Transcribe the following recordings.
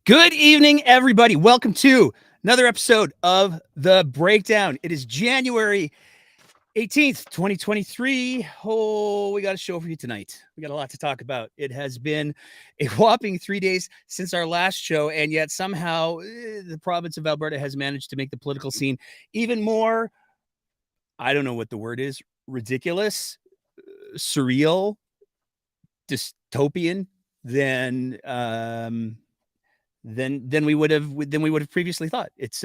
Good evening, everybody. Welcome to another episode of The Breakdown. It is January 18th, 2023. Oh, we got a show for you tonight. We got a lot to talk about. It has been a whopping 3 days since our last show, and yet somehow the province of Alberta has managed to make the political scene even more, I don't know what the word is, ridiculous, surreal, dystopian than than we would have previously thought. It's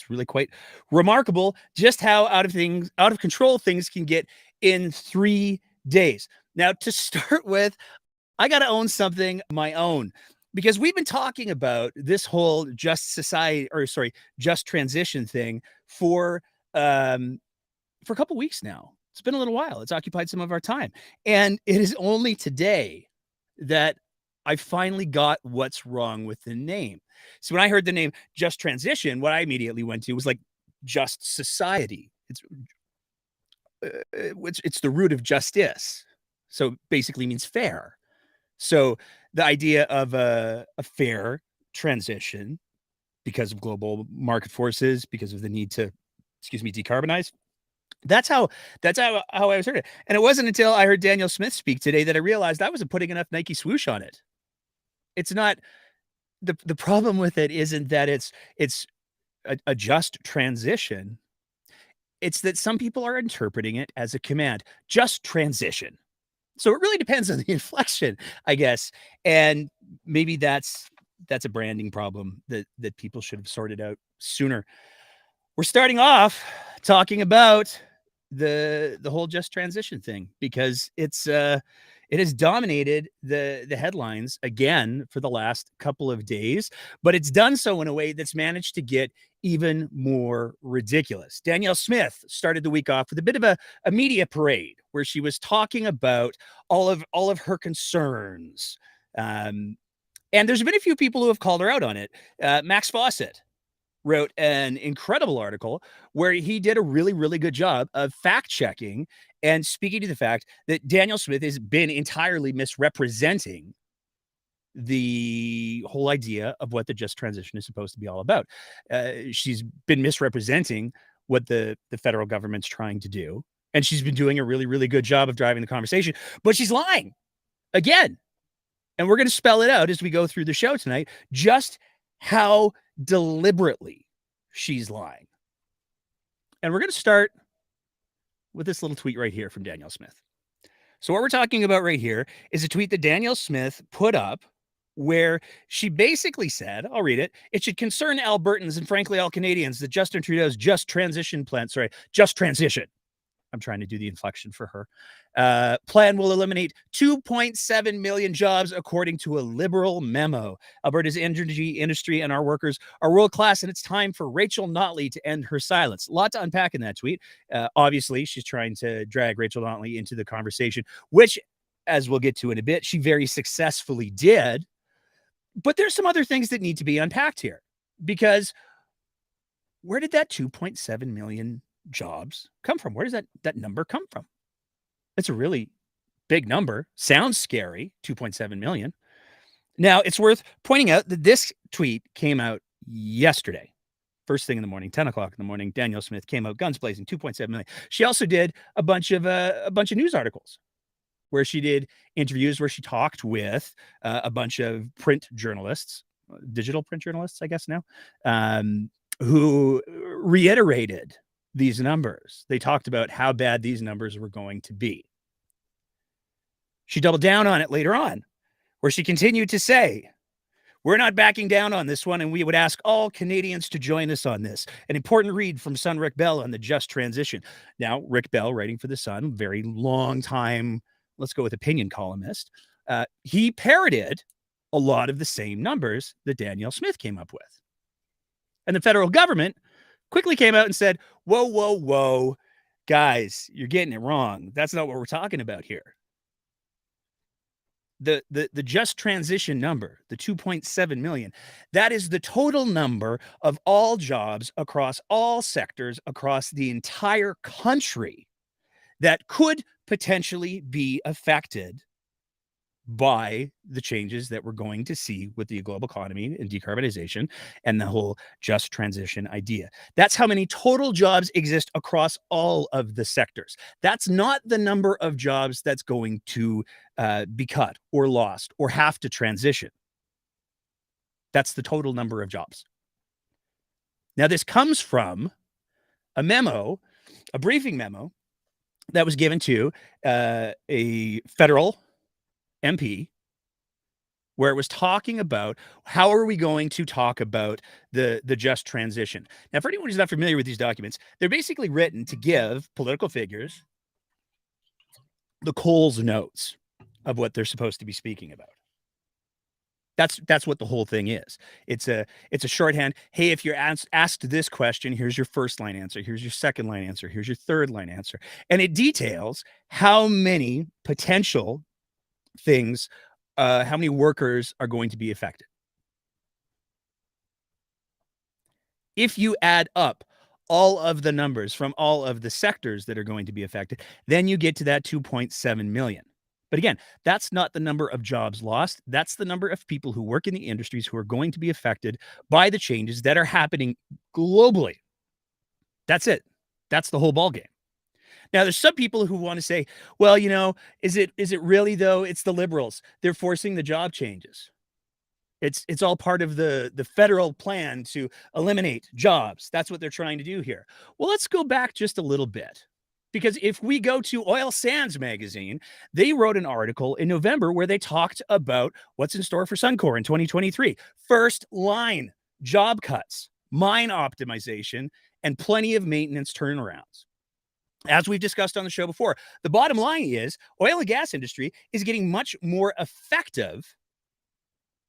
really quite remarkable just how out of control things can get in 3 days. Now, to start with, I got to own something of my own because we've been talking about this whole just transition thing for a couple weeks now. It's been a little while. It's occupied some of our time. And it is only today that I finally got what's wrong with the name. So when I heard the name Just Transition, what I immediately went to was like just society. It's the root of justice. So basically means fair. So the idea of a fair transition because of global market forces, because of the need to, decarbonize. That's how I was heard it. And it wasn't until I heard Danielle Smith speak today that I realized I wasn't putting enough Nike swoosh on it. It's not the problem with it isn't that it's a just transition. It's that some people are interpreting it as a command, just transition. So it really depends on the inflection, I guess. And maybe that's a branding problem that people should have sorted out sooner. We're starting off talking about the whole just transition thing because it has dominated the headlines again for the last couple of days, but it's done so in a way that's managed to get even more ridiculous. Danielle Smith started the week off with a bit of a media parade where she was talking about all of her concerns. And there's been a few people who have called her out on it. Max Fawcett wrote an incredible article where he did a really, really good job of fact checking and speaking to the fact that Danielle Smith has been entirely misrepresenting the whole idea of what the just transition is supposed to be all about. She's been misrepresenting what the federal government's trying to do. And she's been doing a really, really good job of driving the conversation, but she's lying again. And we're going to spell it out as we go through the show tonight, just how deliberately she's lying. And we're going to start with this little tweet right here from Danielle Smith. So what we're talking about right here is a tweet that Danielle Smith put up where she basically said, I'll read it, it should concern Albertans and frankly all Canadians that Justin Trudeau's just transition I'm trying to do the inflection for her. Plan will eliminate 2.7 million jobs, according to a Liberal memo. Alberta's energy industry and our workers are world-class, and it's time for Rachel Notley to end her silence. A lot to unpack in that tweet. Obviously, she's trying to drag Rachel Notley into the conversation, which, as we'll get to in a bit, she very successfully did. But there's some other things that need to be unpacked here, because where did that 2.7 million jobs come from? Where does that number come from? It's a really big number. Sounds scary, 2.7 million. Now, it's worth pointing out that this tweet came out yesterday. First thing in the morning, 10 o'clock in the morning, Danielle Smith came out guns blazing, 2.7 million. She also did a bunch of news articles where she did interviews where she talked with a bunch of print journalists, digital print journalists, I guess now, who reiterated these numbers. They talked about how bad these numbers were going to be. She doubled down on it later on, where she continued to say, we're not backing down on this one, and we would ask all Canadians to join us on this. An important read from Son Rick Bell on the just transition. Now, Rick Bell, writing for The Sun, very long time, let's go with opinion columnist, he parroted a lot of the same numbers that Danielle Smith came up with. And the federal government quickly came out and said, whoa, guys, you're getting it wrong. That's not what we're talking about here. The just transition number, the 2.7 million, that is the total number of all jobs across all sectors across the entire country that could potentially be affected by the changes that we're going to see with the global economy and decarbonization and the whole just transition idea. That's how many total jobs exist across all of the sectors. That's not the number of jobs that's going to be cut or lost or have to transition. That's the total number of jobs. Now, this comes from a memo, a briefing memo that was given to a federal MP, where it was talking about how are we going to talk about the just transition. Now, for anyone who's not familiar with these documents, they're basically written to give political figures the Coles notes of what they're supposed to be speaking about. That's what the whole thing is. It's a shorthand. Hey, if you're asked this question, here's your first line answer. Here's your second line answer. Here's your third line answer. And it details how many potential things, how many workers are going to be affected. If you add up all of the numbers from all of the sectors that are going to be affected, then you get to that 2.7 million. But again, that's not the number of jobs lost. That's the number of people who work in the industries who are going to be affected by the changes that are happening globally. That's it. That's the whole ballgame. Now, there's some people who want to say, well, you know, is it really, though? It's the Liberals. They're forcing the job changes. It's all part of the federal plan to eliminate jobs. That's what they're trying to do here. Well, let's go back just a little bit. Because if we go to Oil Sands magazine, they wrote an article in November where they talked about what's in store for Suncor in 2023. First line, job cuts, mine optimization, and plenty of maintenance turnarounds. As we've discussed on the show before, the bottom line is oil and gas industry is getting much more effective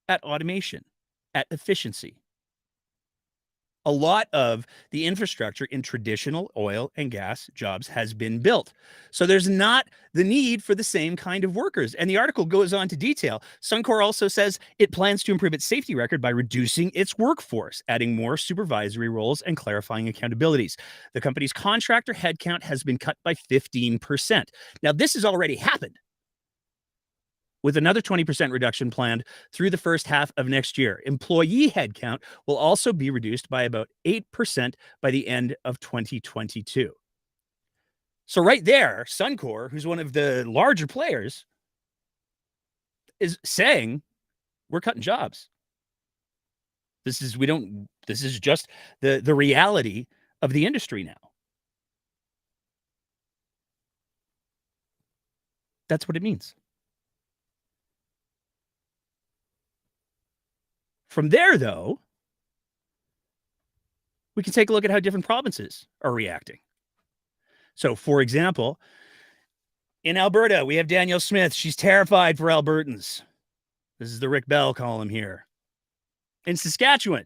at automation, at efficiency. A lot of the infrastructure in traditional oil and gas jobs has been built. So there's not the need for the same kind of workers. And the article goes on to detail. Suncor also says it plans to improve its safety record by reducing its workforce, adding more supervisory roles and clarifying accountabilities. The company's contractor headcount has been cut by 15%. Now, this has already happened, with another 20% reduction planned through the first half of next year. Employee headcount will also be reduced by about 8% by the end of 2022. So right there, Suncor, who's one of the larger players, is saying we're cutting jobs. This is just the reality of the industry now. That's what it means. From there, though, we can take a look at how different provinces are reacting. So, for example, in Alberta, we have Danielle Smith. She's terrified for Albertans. This is the Rick Bell column here. In Saskatchewan,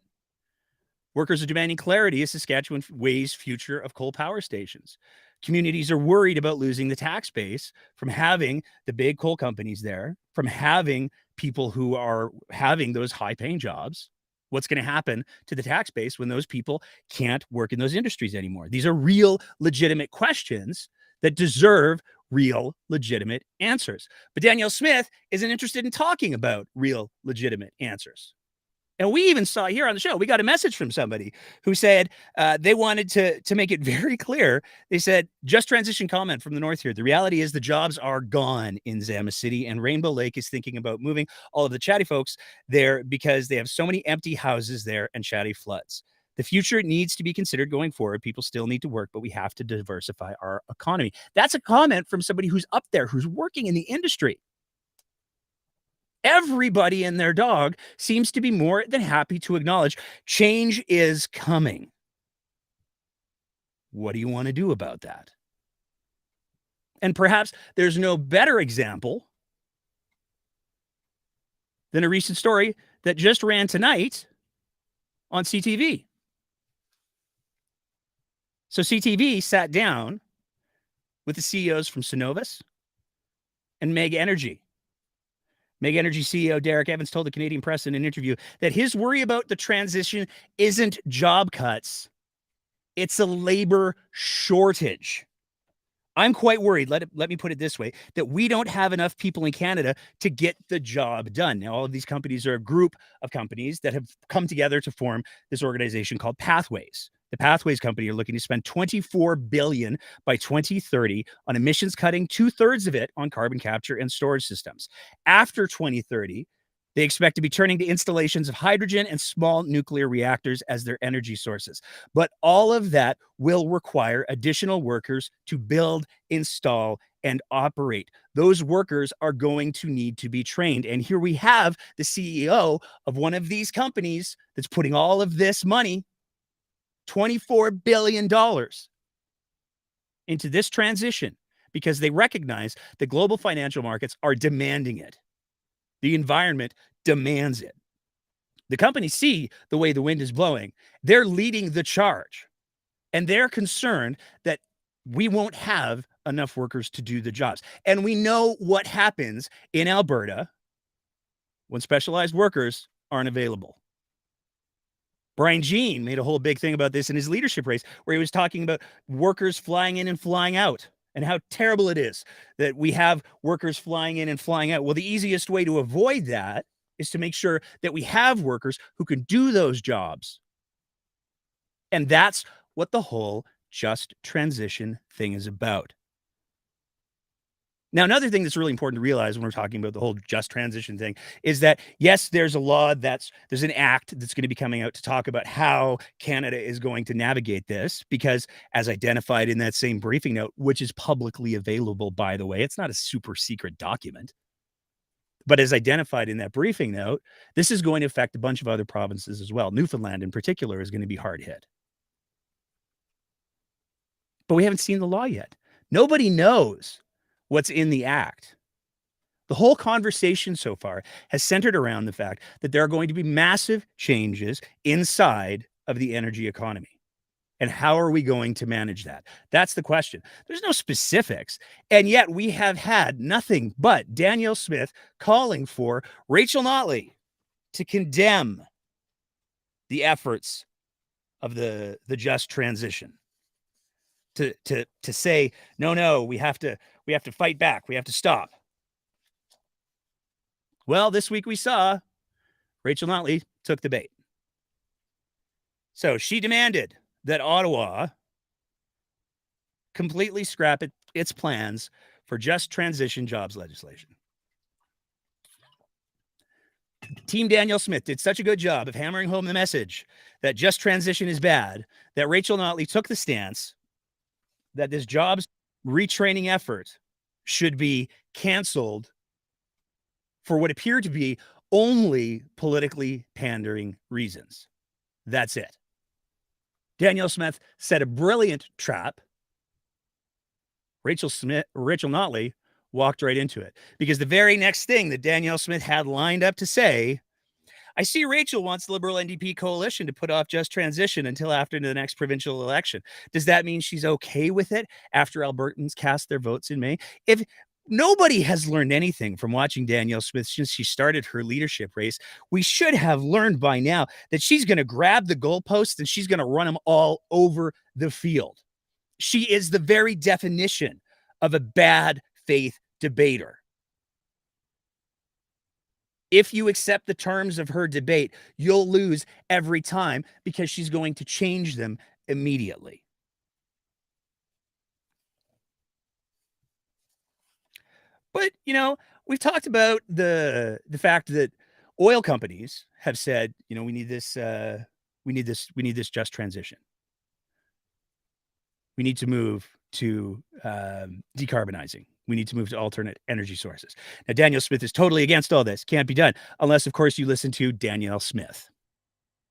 workers are demanding clarity as Saskatchewan weighs future of coal power stations. Communities are worried about losing the tax base from having the big coal companies there, from having people who are having those high-paying jobs. What's going to happen to the tax base when those people can't work in those industries anymore? These are real, legitimate questions that deserve real, legitimate answers. But Danielle Smith isn't interested in talking about real, legitimate answers. And we even saw here on the show, we got a message from somebody who said they wanted to make it very clear. They said, just transition comment from the north here. The reality is the jobs are gone in Zama City, and Rainbow Lake is thinking about moving all of the chatty folks there because they have so many empty houses there and chatty floods. The future needs to be considered going forward. People still need to work, but we have to diversify our economy. That's a comment from somebody who's up there, who's working in the industry. Everybody and their dog seems to be more than happy to acknowledge change is coming. What do you want to do about that? And perhaps there's no better example than a recent story that just ran tonight on CTV. So CTV sat down with the CEOs from Cenovus and Meg Energy. Meg Energy CEO Derek Evans told the Canadian press in an interview that his worry about the transition isn't job cuts, it's a labor shortage. I'm quite worried, let me put it this way, that we don't have enough people in Canada to get the job done. Now, all of these companies are a group of companies that have come together to form this organization called Pathways. The Pathways company are looking to spend $24 billion by 2030 on emissions cutting, 2/3 of it on carbon capture and storage systems. After 2030, they expect to be turning to installations of hydrogen and small nuclear reactors as their energy sources. But all of that will require additional workers to build, install, and operate. Those workers are going to need to be trained. And here we have the CEO of one of these companies that's putting all of this money, $24 billion, into this transition because they recognize the global financial markets are demanding it. The environment demands it. The companies see the way the wind is blowing. They're leading the charge. And they're concerned that we won't have enough workers to do the jobs. And we know what happens in Alberta when specialized workers aren't available. Brian Jean made a whole big thing about this in his leadership race, where he was talking about workers flying in and flying out, and how terrible it is that we have workers flying in and flying out. Well, the easiest way to avoid that is to make sure that we have workers who can do those jobs. And that's what the whole just transition thing is about. Now, another thing that's really important to realize when we're talking about the whole just transition thing is that, yes, there's a law there's an act that's going to be coming out to talk about how Canada is going to navigate this, because as identified in that same briefing note, which is publicly available, by the way, it's not a super secret document, but as identified in that briefing note, this is going to affect a bunch of other provinces as well. Newfoundland in particular is going to be hard hit. But we haven't seen the law yet. Nobody knows what's in the act. The whole conversation so far has centered around the fact that there are going to be massive changes inside of the energy economy. And how are we going to manage that? That's the question. There's no specifics. And yet we have had nothing but Danielle Smith calling for Rachel Notley to condemn the efforts of the just transition. To say, no, we have to fight back. We have to stop. Well, this week we saw Rachel Notley took the bait. So she demanded that Ottawa completely scrap its plans for just transition jobs legislation. Team Danielle Smith did such a good job of hammering home the message that just transition is bad that Rachel Notley took the stance that this jobs retraining effort should be canceled for what appear to be only politically pandering reasons. That's it. Danielle Smith set a brilliant trap. Rachel Notley walked right into it, because the very next thing that Danielle Smith had lined up to say, I see Rachel wants the Liberal NDP coalition to put off just transition until after the next provincial election. Does that mean she's okay with it after Albertans cast their votes in May? If nobody has learned anything from watching Danielle Smith since she started her leadership race, we should have learned by now that she's going to grab the goalposts and she's going to run them all over the field. She is the very definition of a bad faith debater. If you accept the terms of her debate, you'll lose every time, because she's going to change them immediately. But, we've talked about the fact that oil companies have said, we need this just transition. We need to move to decarbonizing. We need to move to alternate energy sources. Now, Danielle Smith is totally against all this. Can't be done unless, of course, you listen to Danielle Smith.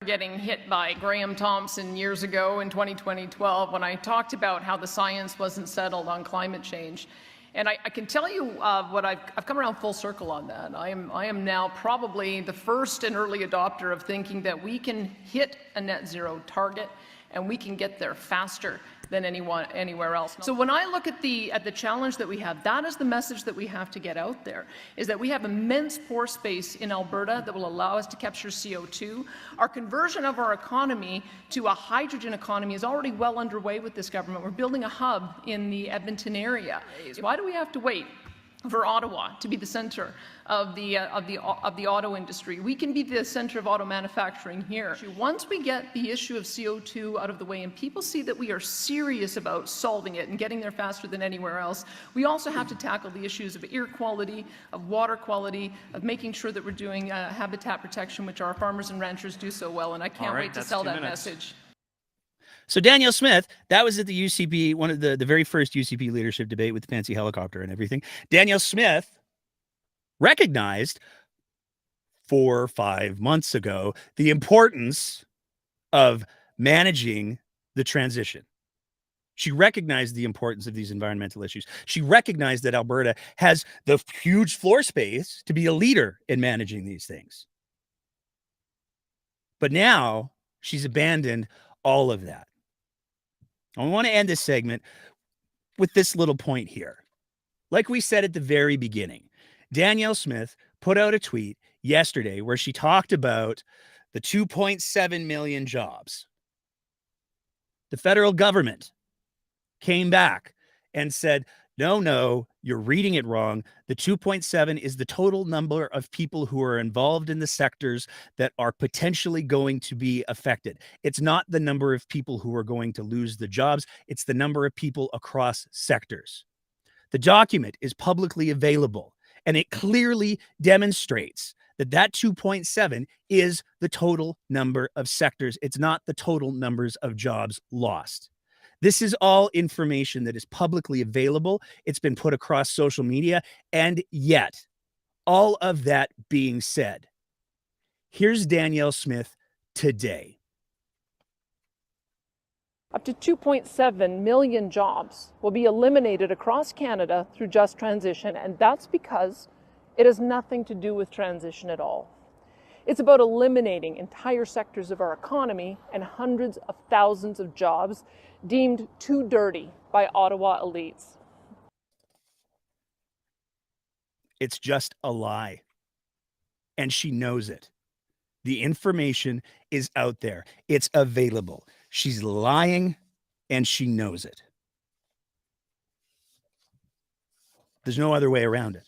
Getting hit by Graham Thompson years ago in 2012 when I talked about how the science wasn't settled on climate change. And I can tell you what I've come around full circle on that. I am now probably the first and early adopter of thinking that we can hit a net zero target and we can get there faster than anywhere else. So when I look at the challenge that we have, that is the message that we have to get out there, is that we have immense pore space in Alberta that will allow us to capture CO2. Our conversion of our economy to a hydrogen economy is already well underway with this government. We're building a hub in the Edmonton area. Why do we have to wait for Ottawa to be the center of the auto industry? We can be the center of auto manufacturing here. Once we get the issue of CO2 out of the way and people see that we are serious about solving it and getting there faster than anywhere else, we also have to tackle the issues of air quality, of water quality, of making sure that we're doing habitat protection, which our farmers and ranchers do so well, and I can't wait to sell that message. So Danielle Smith, that was at the UCP, one of the very first UCP leadership debate with the fancy helicopter and everything. Danielle Smith recognized 4 or 5 months ago the importance of managing the transition. She recognized the importance of these environmental issues. She recognized that Alberta has the huge floor space to be a leader in managing these things. But now she's abandoned all of that. I want to end this segment with this little point here. Like we said at the very beginning, Danielle Smith put out a tweet yesterday where she talked about the 2.7 million jobs. The federal government came back and said, no, you're reading it wrong. The 2.7 is the total number of people who are involved in the sectors that are potentially going to be affected. It's not the number of people who are going to lose the jobs. It's the number of people across sectors. The document is publicly available, and it clearly demonstrates that 2.7 is the total number of sectors. It's not the total numbers of jobs lost. This is all information that is publicly available. It's been put across social media. And yet, all of that being said, here's Danielle Smith today. Up to 2.7 million jobs will be eliminated across Canada through just transition, and that's because it has nothing to do with transition at all. It's about eliminating entire sectors of our economy and hundreds of thousands of jobs deemed too dirty by Ottawa elites. It's just a lie. And she knows it. The information is out there. It's available. She's lying, and she knows it. There's no other way around it.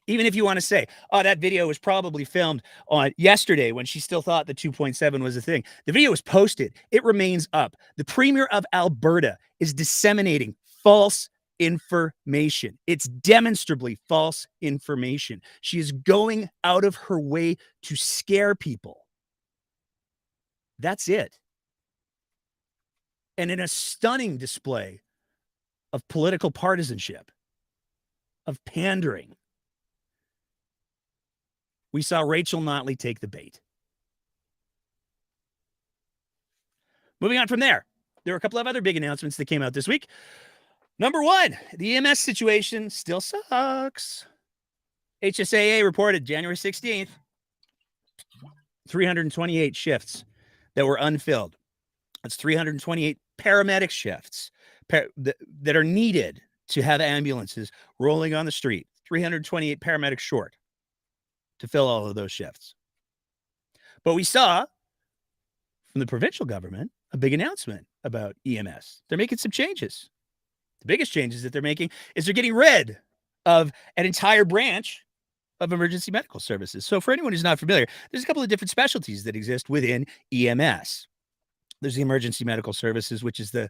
Even if you want to say, oh, that video was probably filmed on yesterday when she still thought the 2.7 was a thing. The video was posted. It remains up. The Premier of Alberta is disseminating false information. It's demonstrably false information. She is going out of her way to scare people. That's it. And in a stunning display of political partisanship, of pandering, we saw Rachel Notley take the bait. Moving on from there, there were a couple of other big announcements that came out this week. Number one, the EMS situation still sucks. HSAA reported January 16th, 328 shifts that were unfilled. That's 328 paramedic shifts that are needed to have ambulances rolling on the street. 328 paramedics short to fill all of those shifts. But we saw from the provincial government a big announcement about EMS. They're making some changes. The biggest changes that they're making is they're getting rid of an entire branch of emergency medical services. So for anyone who's not familiar, there's a couple of different specialties that exist within EMS. There's the emergency medical services, which is the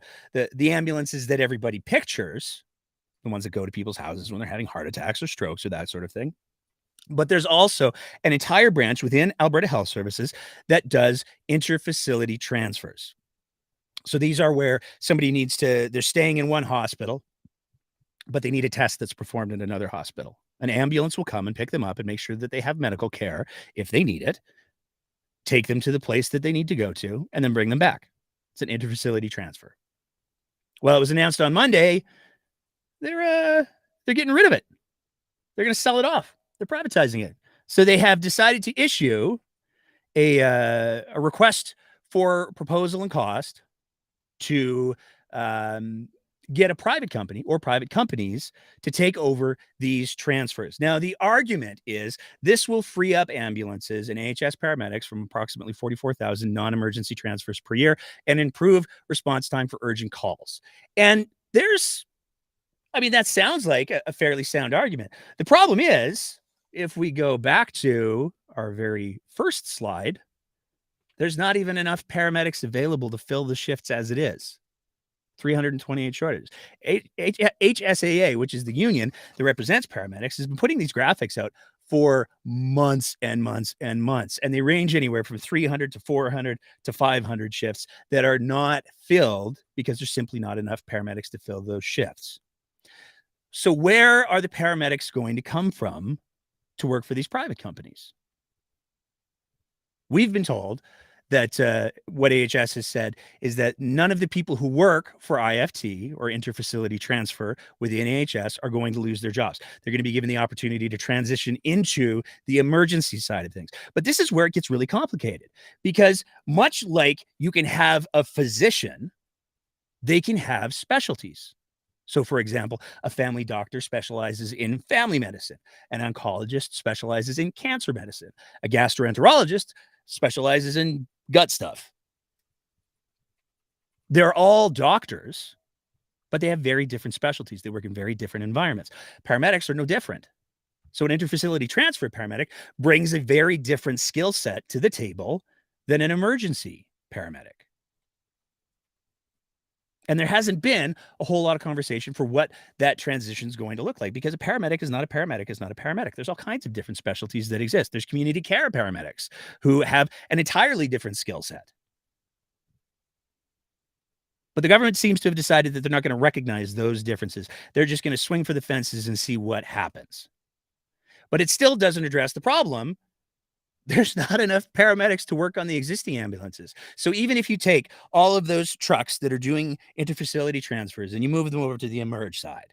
ambulances that everybody pictures, the ones that go to people's houses when they're having heart attacks or strokes or that sort of thing. But there's also an entire branch within Alberta Health Services that does interfacility transfers. So these are where somebody they're staying in one hospital, but they need a test that's performed in another hospital. An ambulance will come and pick them up and make sure that they have medical care if they need it, take them to the place that they need to go to, and then bring them back. It's an interfacility transfer. Well, it was announced on Monday, they're getting rid of it. They're going to sell it off. They're privatizing it. So they have decided to issue a request for proposal and cost to get a private company or private companies to take over these transfers. Now, the argument is this will free up ambulances and AHS paramedics from approximately 44,000 non-emergency transfers per year and improve response time for urgent calls. And that sounds like a fairly sound argument. The problem is, if we go back to our very first slide, there's not even enough paramedics available to fill the shifts as it is. 328 shortages. HSAA, which is the union that represents paramedics, has been putting these graphics out for months and months and months. And they range anywhere from 300 to 400 to 500 shifts that are not filled because there's simply not enough paramedics to fill those shifts. So where are the paramedics going to come from to work for these private companies? We've been told that what AHS has said is that none of the people who work for IFT or interfacility transfer within AHS are going to lose their jobs. They're going to be given the opportunity to transition into the emergency side of things. But this is where it gets really complicated, because much like you can have a physician, they can have specialties. So, for example, a family doctor specializes in family medicine. An oncologist specializes in cancer medicine. A gastroenterologist specializes in gut stuff. They're all doctors, but they have very different specialties. They work in very different environments. Paramedics are no different. So an interfacility transfer paramedic brings a very different skill set to the table than an emergency paramedic. And there hasn't been a whole lot of conversation for what that transition is going to look like, because a paramedic is not a paramedic is not a paramedic. There's all kinds of different specialties that exist. There's community care paramedics who have an entirely different skill set. But the government seems to have decided that they're not going to recognize those differences. They're just going to swing for the fences and see what happens. But it still doesn't address the problem. There's not enough paramedics to work on the existing ambulances. So even if you take all of those trucks that are doing interfacility transfers and you move them over to the emerge side,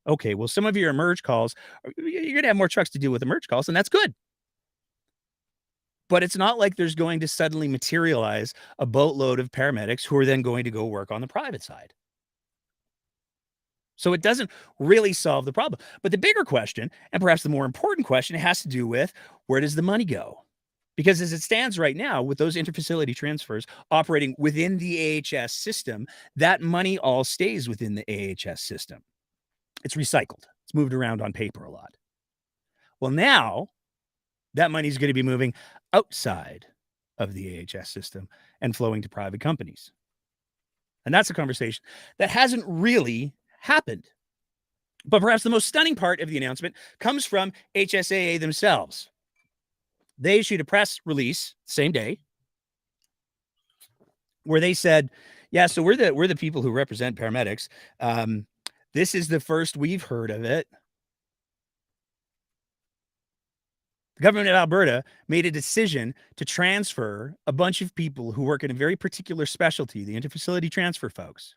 okay, well, some of your emerge calls, you're going to have more trucks to deal with emerge calls, and that's good. But it's not like there's going to suddenly materialize a boatload of paramedics who are then going to go work on the private side. So it doesn't really solve the problem. But the bigger question, and perhaps the more important question, has to do with, where does the money go? Because as it stands right now, with those interfacility transfers operating within the AHS system, that money all stays within the AHS system. It's recycled. It's moved around on paper a lot. Well, now that money is going to be moving outside of the AHS system and flowing to private companies. And that's a conversation that hasn't really happened. But perhaps the most stunning part of the announcement comes from HSAA themselves. They issued a press release same day where they said, yeah, so we're the people who represent paramedics. This is the first we've heard of it. The government of Alberta made a decision to transfer a bunch of people who work in a very particular specialty, the interfacility transfer folks,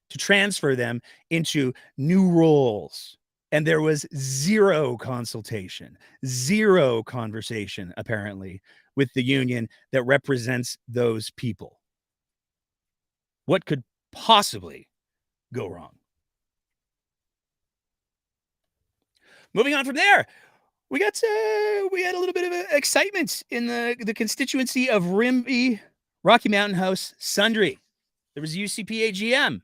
to transfer them into new roles. And there was zero consultation, zero conversation, apparently, with the union that represents those people. What could possibly go wrong? Moving on from there, we had a little bit of excitement in the constituency of Rimbey, Rocky Mountain House, Sundre. There was a UCP AGM.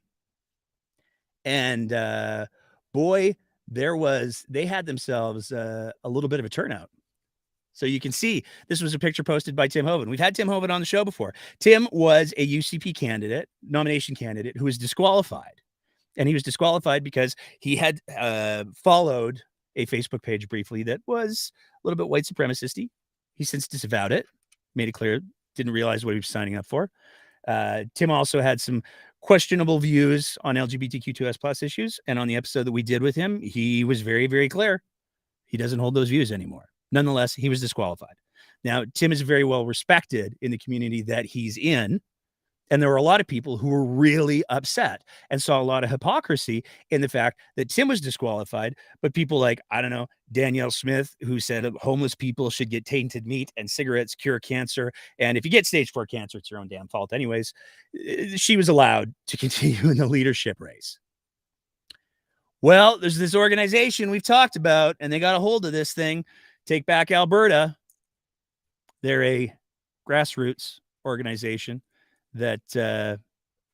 And boy, they had themselves a little bit of a turnout. So you can see this was a picture posted by Tim Hoven. We've had Tim Hoven on the show before. Tim was a UCP nomination candidate who was disqualified. And he was disqualified because he had followed a Facebook page briefly that was a little bit white supremacist-y. He since disavowed it, made it clear, didn't realize what he was signing up for. Tim also had some questionable views on LGBTQ2S plus issues. And on the episode that we did with him, he was very, very clear. He doesn't hold those views anymore. Nonetheless, he was disqualified. Now, Tim is very well respected in the community that he's in. And there were a lot of people who were really upset and saw a lot of hypocrisy in the fact that Tim was disqualified, but people like, I don't know, Danielle Smith, who said homeless people should get tainted meat and cigarettes cure cancer. And if you get stage 4 cancer, it's your own damn fault. Anyways, she was allowed to continue in the leadership race. Well, there's this organization we've talked about, and they got a hold of this thing, Take Back Alberta. They're a grassroots organization that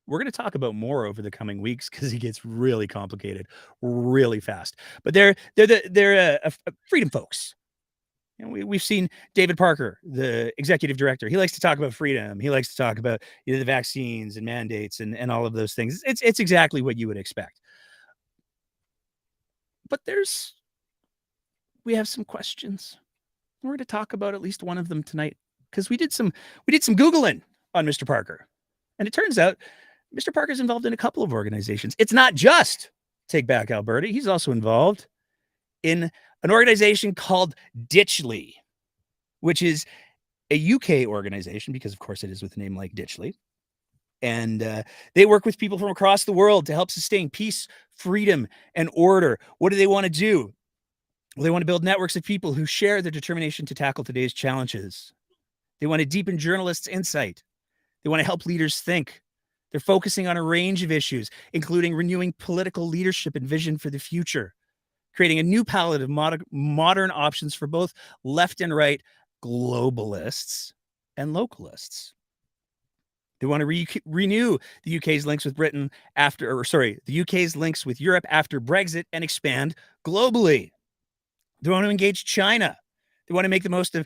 we're going to talk about more over the coming weeks because it gets really complicated really fast. But they're a freedom folks. You know, we've seen David Parker, the executive director. He likes to talk about freedom. He likes to talk about the vaccines and mandates and all of those things. It's exactly what you would expect. But we have some questions. We're going to talk about at least one of them tonight because we did some Googling on Mr. Parker. And it turns out Mr. Parker's involved in a couple of organizations. It's not just Take Back Alberta. He's also involved in an organization called Ditchley, which is a UK organization because, of course, it is with a name like Ditchley. And they work with people from across the world to help sustain peace, freedom, and order. What do they want to do? Well, they want to build networks of people who share their determination to tackle today's challenges. They want to deepen journalists' insight. They want to help leaders think. They're focusing on a range of issues, including renewing political leadership and vision for the future, creating a new palette of modern options for both left and right globalists and localists. They want to renew the UK's links with the UK's links with Europe after Brexit and expand globally. They want to engage China. They want to make the most of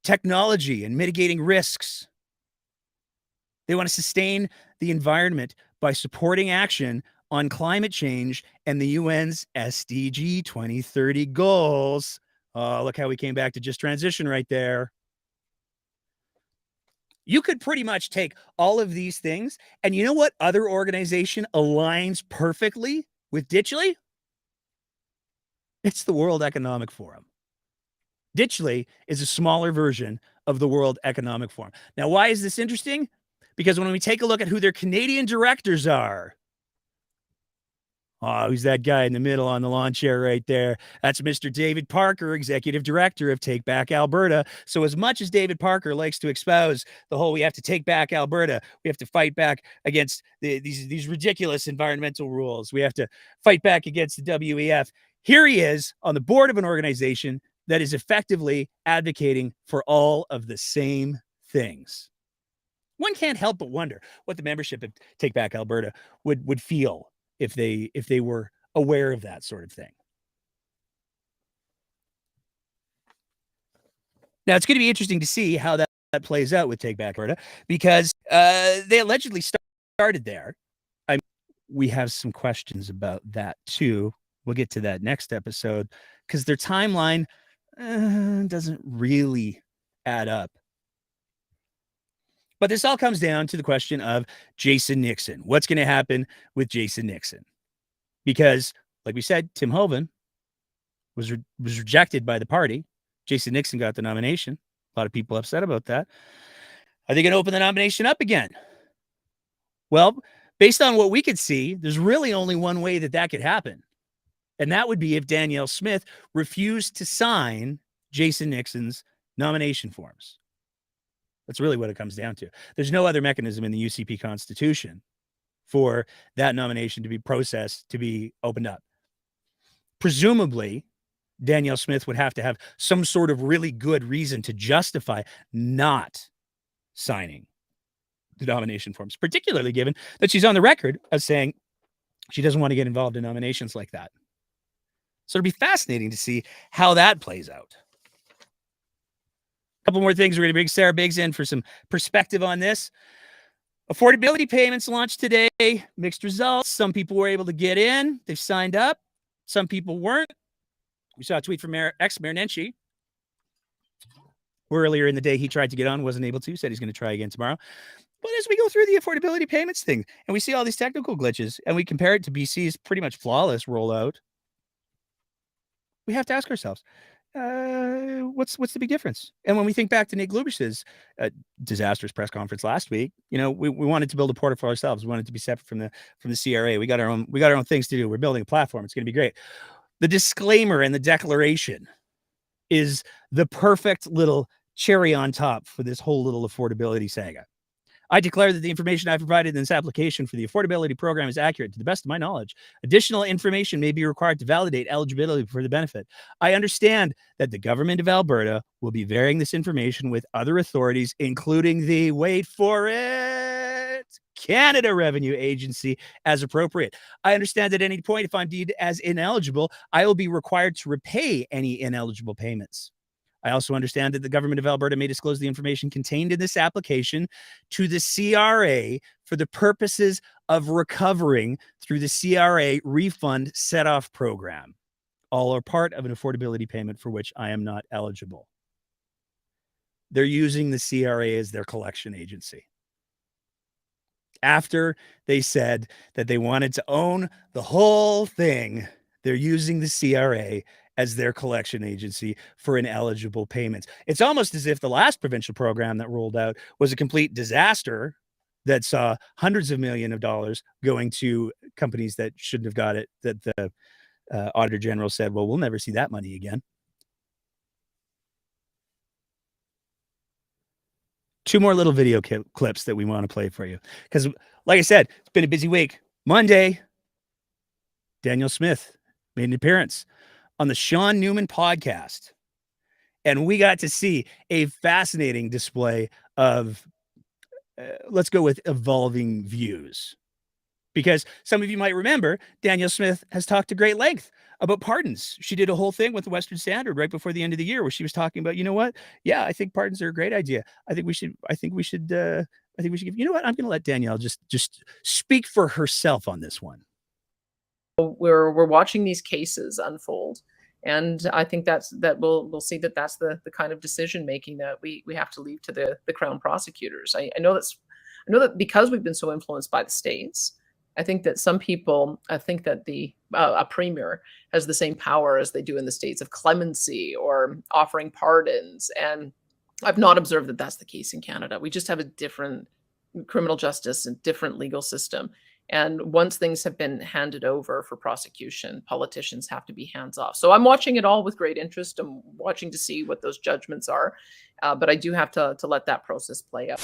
technology and mitigating risks. They want to sustain the environment by supporting action on climate change and the UN's SDG 2030 goals. Oh, look how we came back to just transition right there. You could pretty much take all of these things, and you know what other organization aligns perfectly with Ditchley? It's the World Economic Forum. Ditchley is a smaller version of the World Economic Forum. Now, why is this interesting? Because when we take a look at who their Canadian directors are, who's that guy in the middle on the lawn chair right there? That's Mr. David Parker, executive director of Take Back Alberta. So as much as David Parker likes to espouse the whole we have to take back Alberta, we have to fight back against these ridiculous environmental rules, we have to fight back against the WEF, here he is on the board of an organization that is effectively advocating for all of the same things. One can't help but wonder what the membership of Take Back Alberta would feel if they were aware of that sort of thing. Now, it's going to be interesting to see how that plays out with Take Back Alberta because they allegedly started there. We have some questions about that too. We'll get to that next episode because their timeline doesn't really add up. But this all comes down to the question of Jason Nixon. What's going to happen with Jason Nixon? Because, like we said, Tim Hoeven was rejected by the party. Jason Nixon got the nomination. A lot of people upset about that. Are they going to open the nomination up again? Well, based on what we could see, there's really only one way that could happen. And that would be if Danielle Smith refused to sign Jason Nixon's nomination forms. That's really what it comes down to. There's no other mechanism in the UCP Constitution for that nomination to be processed, to be opened up. Presumably, Danielle Smith would have to have some sort of really good reason to justify not signing the nomination forms, particularly given that she's on the record as saying she doesn't want to get involved in nominations like that. So it'll be fascinating to see how that plays out. A couple more things. We're going to bring Sarah Biggs in for some perspective on this. Affordability payments launched today. Mixed results. Some people were able to get in. They've signed up. Some people weren't. We saw a tweet from ex-Mayor Nenshi. Earlier in the day, he tried to get on, wasn't able to, said he's going to try again tomorrow. But as we go through the affordability payments thing, and we see all these technical glitches, and we compare it to BC's pretty much flawless rollout, we have to ask ourselves, what's the big difference? And when we think back to Nate Glubish's disastrous press conference last week, we wanted to build a portal for ourselves. We wanted to be separate from the CRA. We got our own things to do. We're building a platform. It's going to be great. The disclaimer and the declaration is the perfect little cherry on top for this whole little affordability saga. I declare that the information I provided in this application for the affordability program is accurate to the best of my knowledge. Additional information may be required to validate eligibility for the benefit. I understand that the government of Alberta will be varying this information with other authorities, including the, wait for it, Canada Revenue Agency, as appropriate. I understand that at any point, if I'm deemed as ineligible, I will be required to repay any ineligible payments. I also understand that the government of Alberta may disclose the information contained in this application to the CRA for the purposes of recovering through the CRA refund set-off program. All are part of an affordability payment for which I am not eligible. They're using the CRA as their collection agency. After they said that they wanted to own the whole thing, they're using the CRA as their collection agency for ineligible payments. It's almost as if the last provincial program that rolled out was a complete disaster that saw hundreds of millions of dollars going to companies that shouldn't have got it, that the Auditor General said, well, we'll never see that money again. Two more little video clips that we want to play for you. Because, like I said, it's been a busy week. Monday, Danielle Smith made an appearance on the Sean Newman podcast. And we got to see a fascinating display of, let's go with evolving views. Because some of you might remember, Danielle Smith has talked to great length about pardons. She did a whole thing with the Western Standard right before the end of the year where she was talking about, you know what? Yeah, I think pardons are a great idea. I think we should give, you know what? I'm going to let Danielle just speak for herself on this one. We're watching these cases unfold, and I think that we'll see that's the kind of decision making that we have to leave to the Crown prosecutors. I know that because we've been so influenced by the states, I think that some people think that a premier has the same power as they do in the states of clemency or offering pardons, and I've not observed that that's the case in Canada. We just have a different criminal justice and different legal system. And once things have been handed over for prosecution, politicians have to be hands off. So I'm watching it all with great interest. I'm watching to see what those judgments are. But I do have to let that process play out.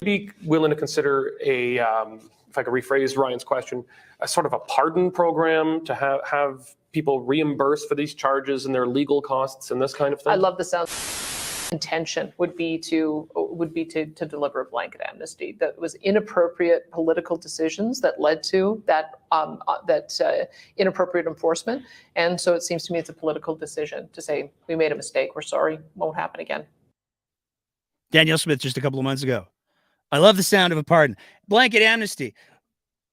Be willing to consider if I could rephrase Ryan's question, a sort of a pardon program to have people reimbursed for these charges and their legal costs and this kind of thing? I love the sound. Intention would be to deliver a blanket amnesty. That was inappropriate political decisions that led to that inappropriate enforcement, and so it seems to me it's a political decision to say we made a mistake, we're sorry, won't happen again. Danielle Smith just a couple of months ago. I love the sound of a pardon. Blanket amnesty.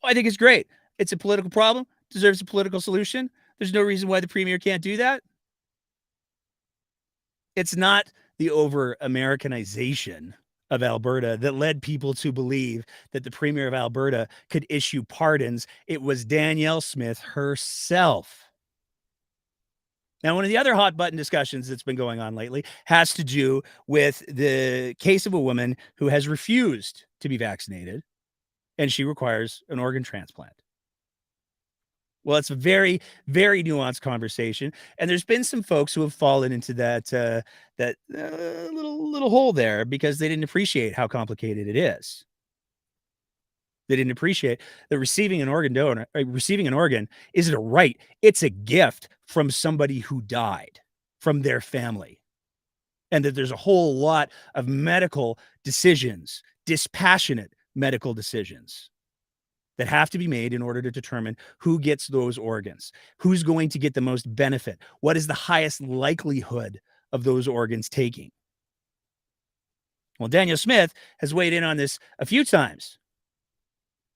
I think it's great. It's a political problem, deserves a political solution. There's no reason why the premier can't do that. It's not the over-Americanization of Alberta that led people to believe that the premier of Alberta could issue pardons. It was Danielle Smith herself. Now, one of the other hot button discussions that's been going on lately has to do with the case of a woman who has refused to be vaccinated, and she requires an organ transplant. Well, it's a very, very nuanced conversation, and there's been some folks who have fallen into that little hole there because they didn't appreciate how complicated it is. They didn't appreciate that receiving an organ isn't a right; it's a gift from somebody who died, from their family, and that there's a whole lot of medical decisions, dispassionate medical decisions, that have to be made in order to determine who gets those organs, who's going to get the most benefit, what is the highest likelihood of those organs taking. Well, Danielle Smith has weighed in on this a few times.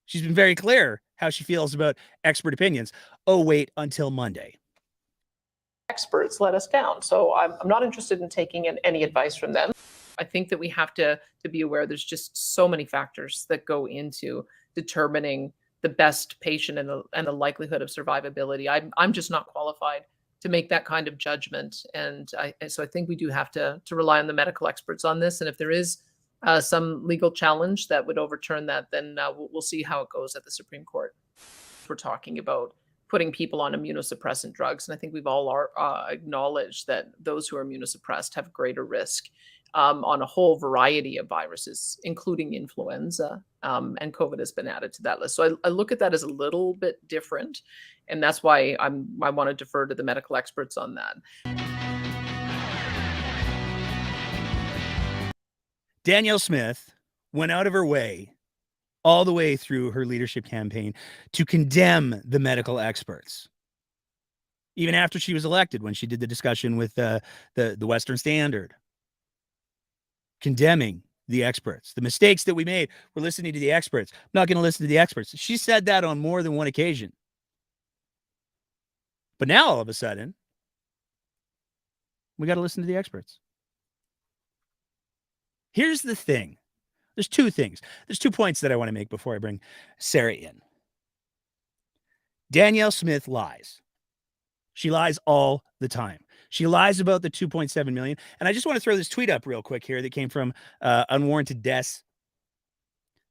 She's been very clear how she feels about expert opinions. Oh, wait until Monday. Experts let us down, so I'm not interested in taking any advice from them. I think that we have to be aware there's just so many factors that go into determining the best patient and the likelihood of survivability. I'm just not qualified to make that kind of judgment, and so I think we do have to rely on the medical experts on this. And if there is some legal challenge that would overturn that, then we'll see how it goes at the Supreme Court. We're talking about putting people on immunosuppressant drugs. And I think we've all acknowledged that those who are immunosuppressed have greater risk on a whole variety of viruses, including influenza, and COVID has been added to that list. So I look at that as a little bit different, and that's why I want to defer to the medical experts on that. Danielle Smith went out of her way, all the way through her leadership campaign, to condemn the medical experts. Even after she was elected, when she did the discussion with the Western Standard, condemning the experts. The mistakes that we made were listening to the experts. I'm not going to listen to the experts. She said that on more than one occasion. But now, all of a sudden, we got to listen to the experts. Here's the thing. There's two things. There's 2 points that I want to make before I bring Sarah in. Danielle Smith lies. She lies all the time. She lies about the 2.7 million. And I just want to throw this tweet up real quick here that came from Unwarranted Deaths.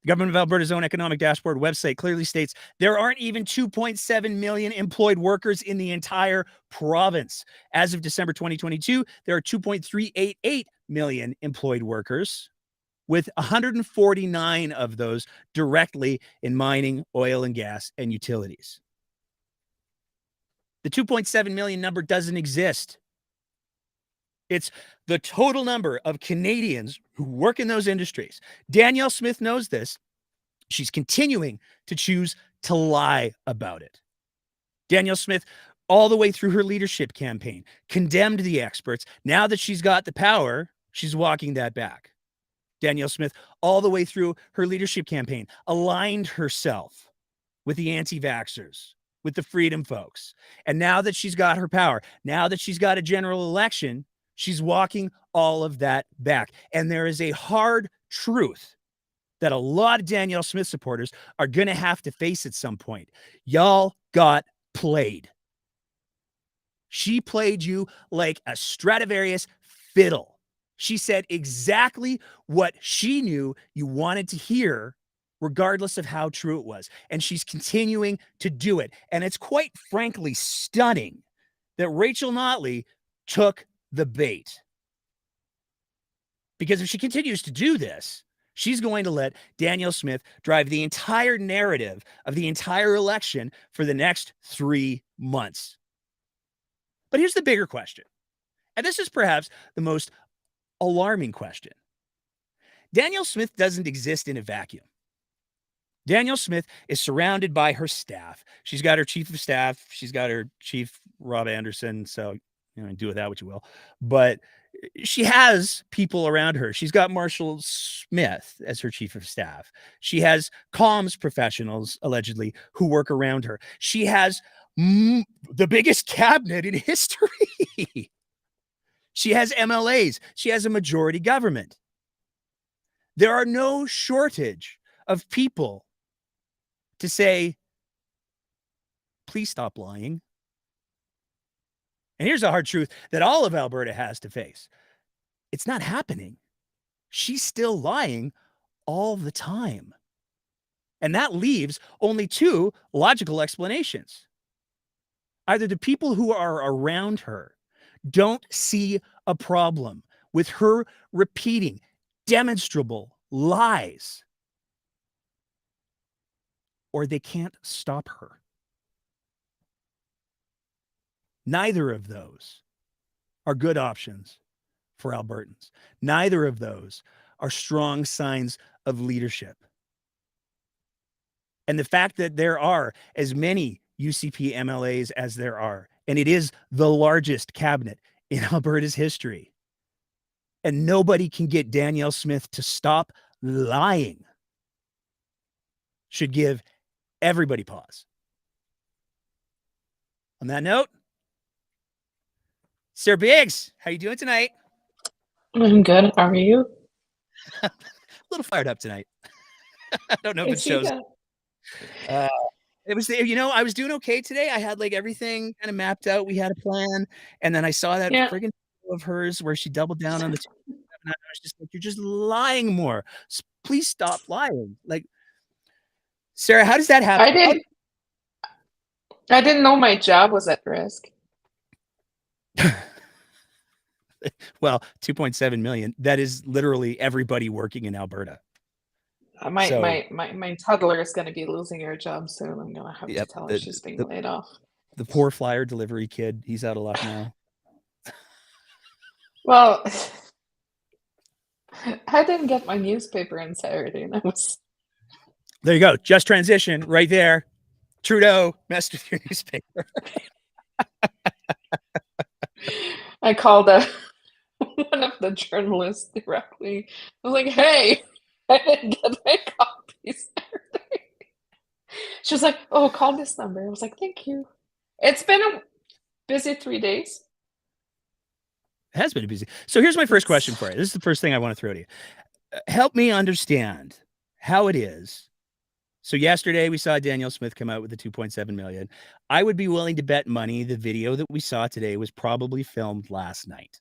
The government of Alberta's own economic dashboard website clearly states there aren't even 2.7 million employed workers in the entire province. As of December 2022, there are 2.388 million employed workers, with 149 of those directly in mining, oil and gas, and utilities. The 2.7 million number doesn't exist. It's the total number of Canadians who work in those industries. Danielle Smith knows this. She's continuing to choose to lie about it. Danielle Smith, all the way through her leadership campaign, condemned the experts. Now that she's got the power, she's walking that back. Danielle Smith, all the way through her leadership campaign, aligned herself with the anti-vaxxers, with the freedom folks. And now that she's got her power, now that she's got a general election, she's walking all of that back. And there is a hard truth that a lot of Danielle Smith supporters are going to have to face at some point. Y'all got played. She played you like a Stradivarius fiddle. She said exactly what she knew you wanted to hear, regardless of how true it was. And she's continuing to do it. And it's quite frankly stunning that Rachel Notley took the bait. Because if she continues to do this, she's going to let Danielle Smith drive the entire narrative of the entire election for the next 3 months. But here's the bigger question. And this is perhaps the most alarming question. Danielle Smith doesn't exist in a vacuum. Danielle Smith is surrounded by her staff. She's got her chief of staff. She's got her chief, Rob Anderson. So, do with that what you will. But she has people around her. She's got Marshall Smith as her chief of staff. She has comms professionals, allegedly, who work around her. She has the biggest cabinet in history. She has MLAs. She has a majority government. There are no shortage of people to say, please stop lying. And here's a hard truth that all of Alberta has to face. It's not happening. She's still lying all the time. And that leaves only 2 logical explanations. Either the people who are around her don't see a problem with her repeating demonstrable lies, or they can't stop her. Neither of those are good options for Albertans. Neither of those are strong signs of leadership. And the fact that there are as many UCP MLAs as there are, and it is the largest cabinet in Alberta's history, and nobody can get Danielle Smith to stop lying, should give everybody pause. On that note, Sarah Biggs, how you doing tonight? I'm good. How are you? A little fired up tonight. I don't know if it shows. It was, I was doing okay today. I had like everything kind of mapped out. We had a plan. And then I saw that friggin' video of hers where she doubled down on the 2.7. I was just like, you're just lying more. Please stop lying. Like, Sarah, how does that happen? I didn't know my job was at risk. Well, 2.7 million. That is literally everybody working in Alberta. My So, my toddler is going to be losing her job soon. I'm going to have to yep, tell her she's being laid off. the poor flyer delivery kid, he's out of luck now. Well, I didn't get my newspaper on Saturday, and I was. There you go. Just transition right there. Trudeau messed with your newspaper. I called one of the journalists directly. I was like, "Hey, I didn't get my copies Saturday." She was like, "Oh, call this number." I was like, "Thank you." It's been a busy 3 days. It has been busy. So here's my first question for you. This is the first thing I want to throw to you. Help me understand how it is. So yesterday we saw Daniel Smith come out with the 2.7 million. I would be willing to bet money the video that we saw today was probably filmed last night.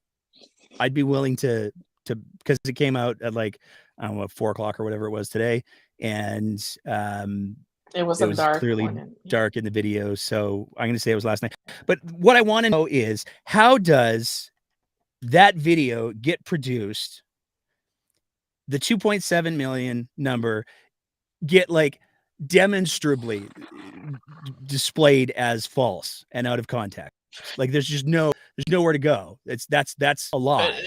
I'd be willing to because it came out at like, I don't know, 4:00 or whatever it was today. And It was it a was dark clearly morning. dark in the video. So I'm going to say it was last night. But what I want to know is, how does that video get produced? The 2.7 million number get like demonstrably displayed as false and out of context. Like there's nowhere to go. That's a lie.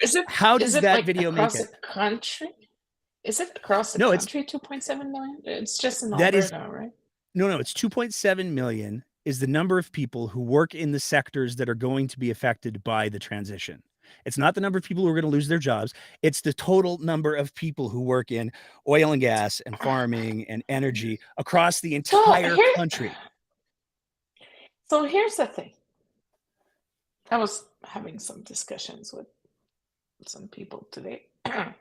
Is it How is does it that like video make across it? the country? Is it across the No, it's country, 2.7 million? It's just in that is Alberta, right? no, it's 2.7 million is the number of people who work in the sectors that are going to be affected by the transition. It's not the number of people who are going to lose their jobs. It's the total number of people who work in oil and gas and farming and energy across the So entire here, country. so here's the thing. I was having some discussions with some people today. I'd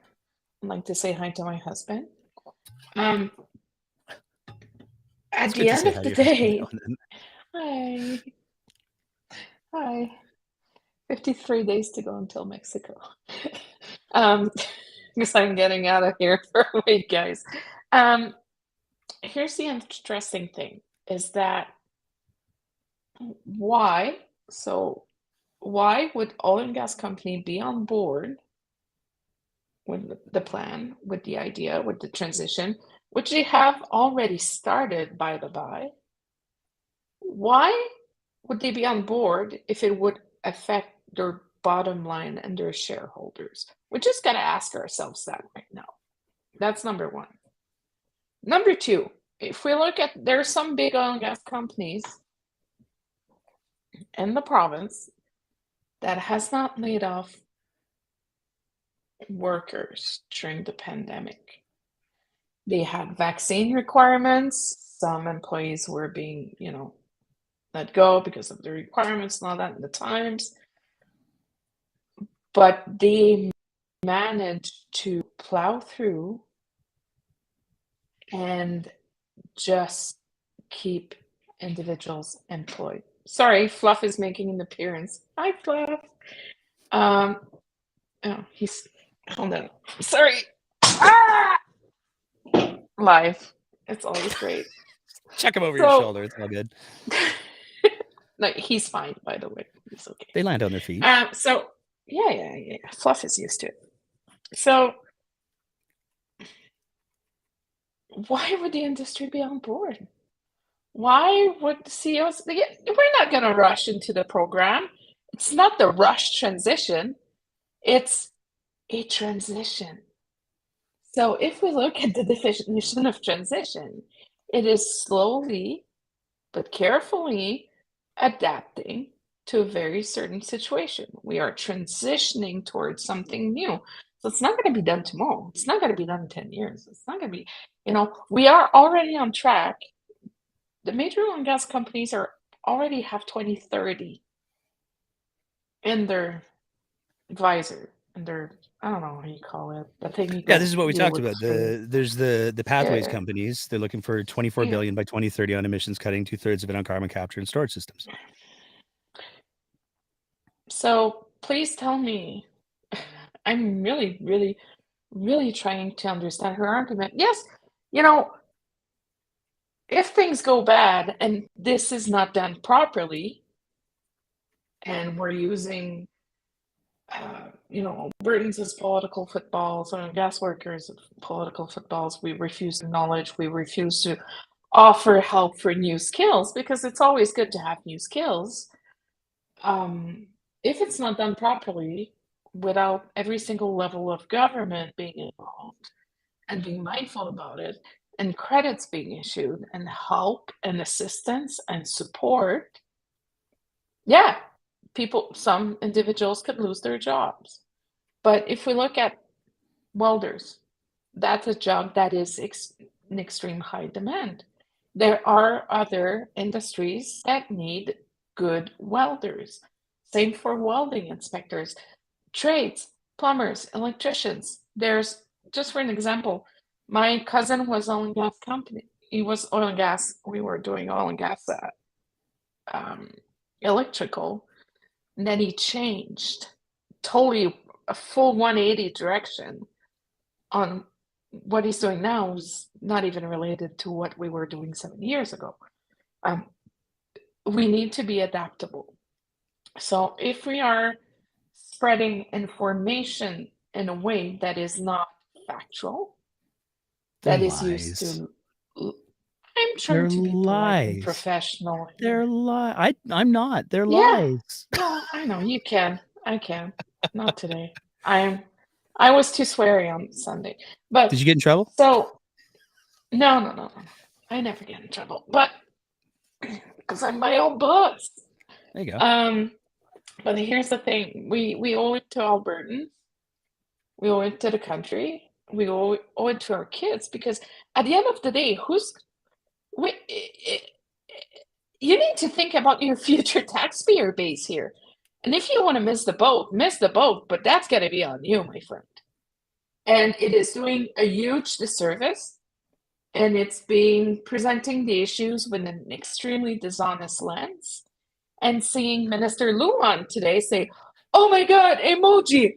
like to say hi to my husband. At It's the good to end say of hi to the your husband day, now and then. hi. 53 days to go until Mexico. Because I'm getting out of here for a week, guys. Here's the interesting thing is that why? So why would oil and gas company be on board with the plan, with the idea, with the transition, which they have already started, by the by? Why would they be on board if it would affect their bottom line and their shareholders? We're just going to ask ourselves that right now. That's number one. Number two, if we look at, there are some big oil and gas companies in the province that has not laid off workers during the pandemic. They had vaccine requirements. Some employees were being, let go because of the requirements and all that in the times. But they managed to plow through and just keep individuals employed. Sorry, Fluff is making an appearance. Hi, Fluff. Oh, he's hold on. Sorry. Ah! Live. It's always great. Check him over your shoulder. It's all good. No, he's fine, by the way. He's okay. They land on their feet. So yeah. Fluff is used to it. So why would the industry be on board? Why would the CEOs? We're not going to rush into the program. It's not the rush transition. It's a transition. So if we look at the definition of transition, it is slowly but carefully adapting to a very certain situation. We are transitioning towards something new. So it's not going to be done tomorrow. It's not going to be done in 10 years. It's not going to be, we are already on track. The major oil and gas companies already have 2030 in their advisor, in their, I don't know how you call it, the thing you This is what we deal talked with about. through. There's the pathways Yeah. companies. They're looking for 24 Yeah. billion by 2030 on emissions cutting, 2/3 of it on carbon capture and storage systems. So please tell me, I'm really, really, really trying to understand her argument. Yes, if things go bad and this is not done properly, and we're using, Albertans as political footballs, oil and gas workers as political footballs, we refuse to acknowledge, we refuse to offer help for new skills because it's always good to have new skills. If it's not done properly, without every single level of government being involved and being mindful about it, and credits being issued, and help and assistance and support, yeah, some individuals could lose their jobs. But if we look at welders, that's a job that is in extreme high demand. There are other industries that need good welders. Same for welding inspectors, trades, plumbers, electricians. There's, just for an example, my cousin was oil and gas company. He was oil and gas. We were doing oil and gas electrical. And then he changed totally a full 180 direction on what he's doing now is not even related to what we were doing 7 years ago. We need to be adaptable. So if we are spreading information in a way that is not factual, that is used to, I'm trying to be polite and professional here. They're lies. I'm not. They're Yeah. lies. No, I know you can. I can. Not today. I was too sweary on Sunday. But Did you get in trouble? So no. I never get in trouble. But because I'm my own boss. There you go. But here's the thing. We owe it to Albertans. We owe it to the country. We owe it to our kids, because at the end of the day, you need to think about your future taxpayer base here. And if you want to miss the boat, but that's going to be on you, my friend. And it is doing a huge disservice, and it's presenting the issues with an extremely dishonest lens. And seeing Minister Luan today say, "Oh my God, emoji,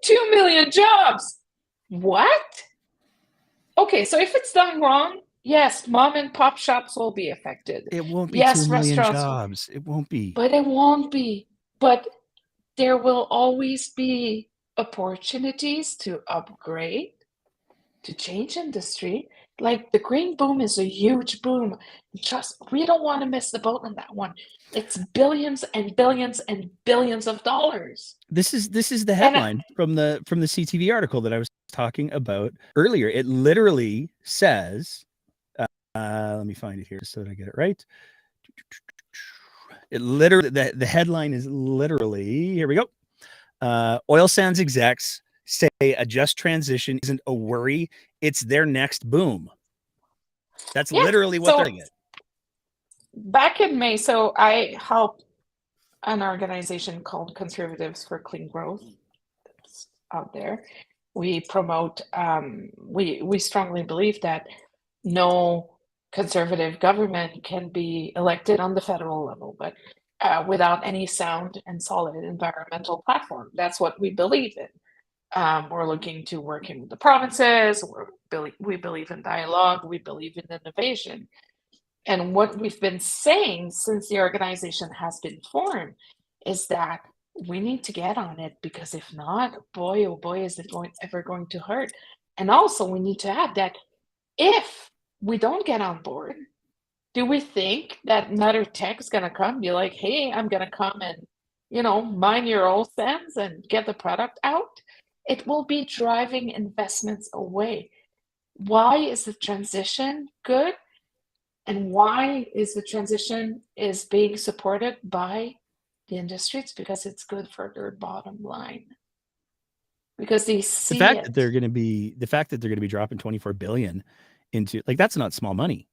2 million jobs." What? Okay, so if it's done wrong, yes, mom and pop shops will be affected. It won't be Yes, 2 million restaurants jobs. It won't be. But it won't be. But there will always be opportunities to upgrade, to change industry. Like the green boom is a huge boom. We don't want to miss the boat on that one. It's billions and billions and billions of dollars. This is the headline from the CTV article that I was talking about earlier. It literally says, let me find it here so that I get it right. It literally, the headline is literally, here we go. Oil sands execs say a just transition isn't a worry. It's their next boom. That's literally what they're getting. Back in May, so I helped an organization called Conservatives for Clean Growth out there. We promote, we strongly believe that no conservative government can be elected on the federal level, but without any sound and solid environmental platform. That's what we believe in. We're looking to working with the provinces. We believe in dialogue. We believe in innovation. And what we've been saying since the organization has been formed is that we need to get on it, because if not, boy, oh boy, is it ever going to hurt. And also we need to add that if we don't get on board, do we think that another tech is going to come, be like, hey, I'm going to come and, mine your oil sands and get the product out? It will be driving investments away. Why is the transition good? And why is the transition being supported by the industry? It's because it's good for their bottom line. Because they see the fact that they're going to be dropping 24 billion into, like, that's not small money.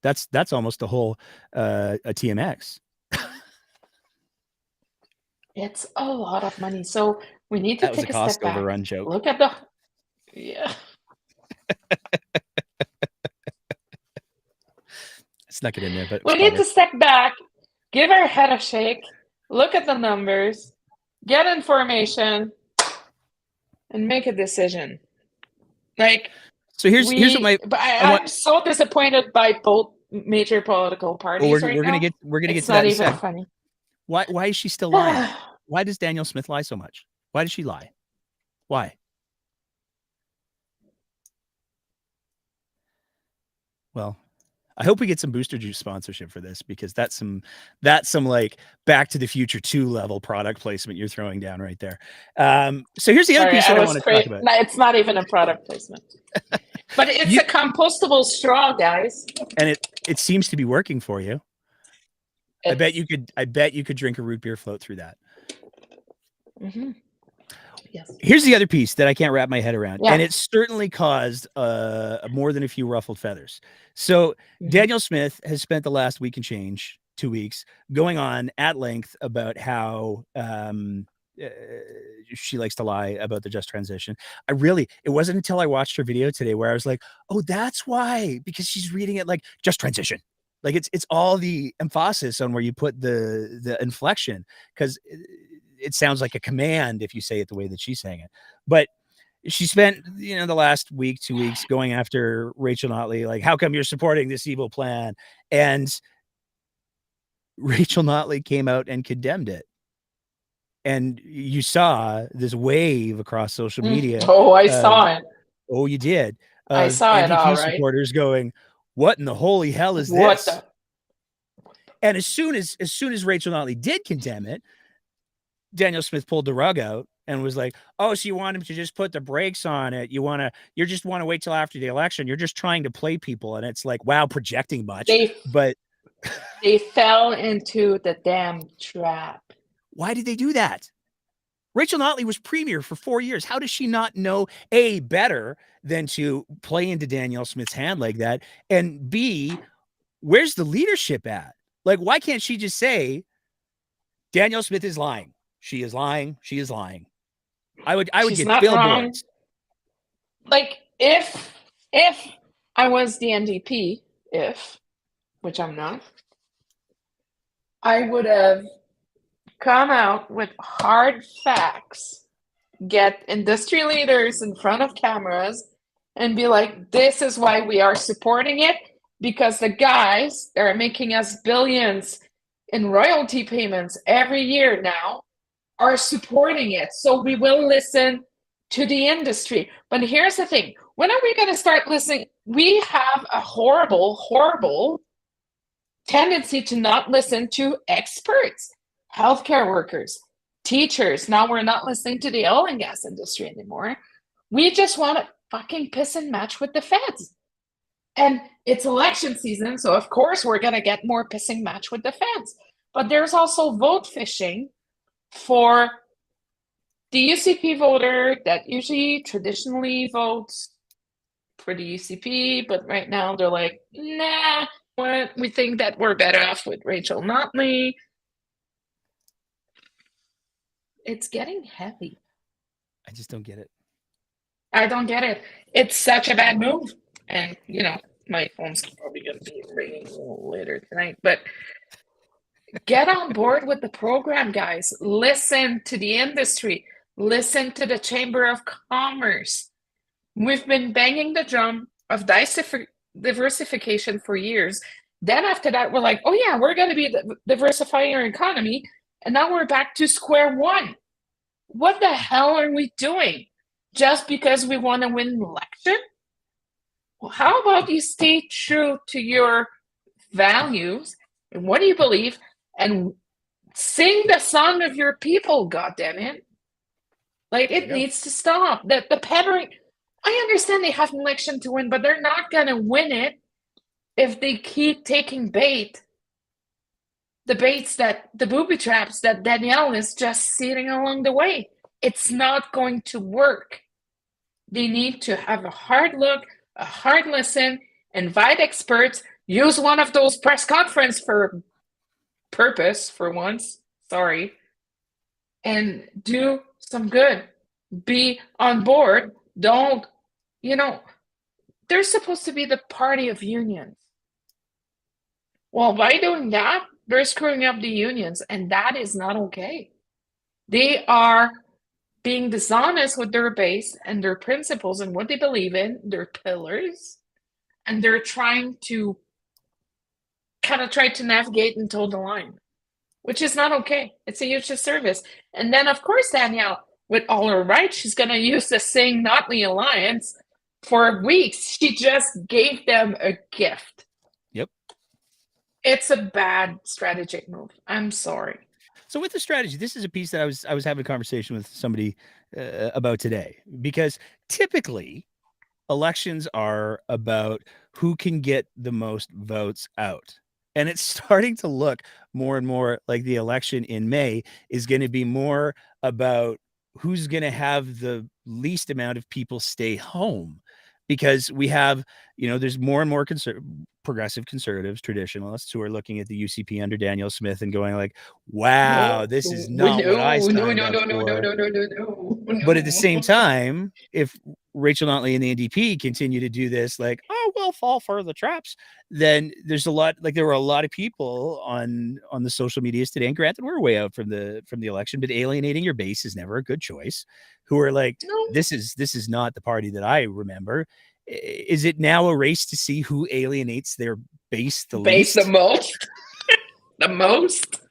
That's almost a whole a TMX. It's a lot of money. So we need to take a step back. Overrun joke. Look at the Snuck it in there, but we need to step back, give our head a shake, look at the numbers, get information, and make a decision. Like, So here's what I'm so disappointed by both major political parties right now. We're gonna get It's to that not in a even sec. funny. Why is she still lying? Why does Danielle Smith lie so much? Why does she lie? Why? Well, I hope we get some Booster Juice sponsorship for this, because that's some like Back to the Future 2 level product placement you're throwing down right there. So here's the other piece that I want to talk about. No, it's not even a product placement. But it's a compostable straw, guys. And it seems to be working for you. I bet you could drink a root beer float through that. Mm-hmm. Yes. Here's the other piece that I can't wrap my head around. Yeah. And it's certainly caused more than a few ruffled feathers. So Danielle Smith has spent the last week and change, 2 weeks, going on at length about how she likes to lie about the just transition. It wasn't until I watched her video today where I was like, oh, that's why, because she's reading it like just transition. Like it's all the emphasis on where you put the inflection, because it sounds like a command if you say it the way that she's saying it. But she spent, the last week, 2 weeks going after Rachel Notley, like, how come you're supporting this evil plan? And Rachel Notley came out and condemned it. And you saw this wave across social media. Oh, I saw it. Oh, you did. I saw it, all right. Supporters going, what in the holy hell is this? And as soon as Rachel Notley did condemn it, Danielle Smith pulled the rug out and was like, oh, so you want him to just put the brakes on it? You just want to wait till after the election. You're just trying to play people. And it's like, wow, projecting much. But they fell into the damn trap. Why did they do that? Rachel Notley was premier for 4 years. How does she not know, A, better than to play into Danielle Smith's hand like that? And B, where's the leadership at? Like, why can't she just say, Danielle Smith is lying? She is lying. She is lying. I would get billboards. Like, if I was the NDP, which I'm not, I would have come out with hard facts, get industry leaders in front of cameras, and be like, this is why we are supporting it, because the guys that are making us billions in royalty payments every year now are supporting it. So we will listen to the industry. But here's the thing. When are we going to start listening? We have a horrible, horrible tendency to not listen to experts, healthcare workers, teachers. Now we're not listening to the oil and gas industry anymore. We just want to fucking piss and match with the feds. And it's election season, so of course we're going to get more pissing match with the feds. But there's also vote fishing for the UCP voter that usually traditionally votes for the UCP, but right now they're like, nah, we think that we're better off with Rachel Notley. It's getting heavy. I just don't get it. I don't get it. It's such a bad move. And, my phone's probably going to be ringing a little later tonight, but get on board with the program, guys. Listen to the industry. Listen to the Chamber of Commerce. We've been banging the drum of diversification for years. Then after that, we're like, oh yeah, we're going to be diversifying our economy. And now we're back to square one. What the hell are we doing? Just because we want to win an election? Well, how about you stay true to your values and what do you believe, and sing the song of your people, goddammit. Like, it needs to stop. The pandering, I understand they have an election to win, but they're not going to win it if they keep taking bait. The baits the booby traps that Danielle is just seeding along the way. It's not going to work. They need to have a hard look, a hard listen, invite experts, use one of those press conferences for purpose for once, sorry, and do some good. Be on board. Don't, they're supposed to be the party of unions. Well, by doing that, they're screwing up the unions, and that is not okay. They are being dishonest with their base and their principles and what they believe in, their pillars, and they're trying to try to navigate and toe the line, which is not okay. It's a huge disservice. And then, of course, Danielle, with all her rights, she's going to use the Sing Notley Alliance for weeks. She just gave them a gift. Yep. It's a bad strategic move. I'm sorry. So with the strategy, this is a piece that I was having a conversation with somebody about today, because typically elections are about who can get the most votes out. And it's starting to look more and more like the election in May is going to be more about who's going to have the least amount of people stay home, because we have, there's more and more progressive conservatives, traditionalists, who are looking at the UCP under Danielle Smith and going like, wow, this is not what I signed up for. No. But at the same time, if Rachel Notley and the NDP continue to do this, like, oh, we'll fall for the traps, then there's a lot, like there were a lot of people on the social medias today, and granted, we're way out from the election, but alienating your base is never a good choice, who are like, this is not the party that I remember. Is it now a race to see who alienates their base the least? The most? The most?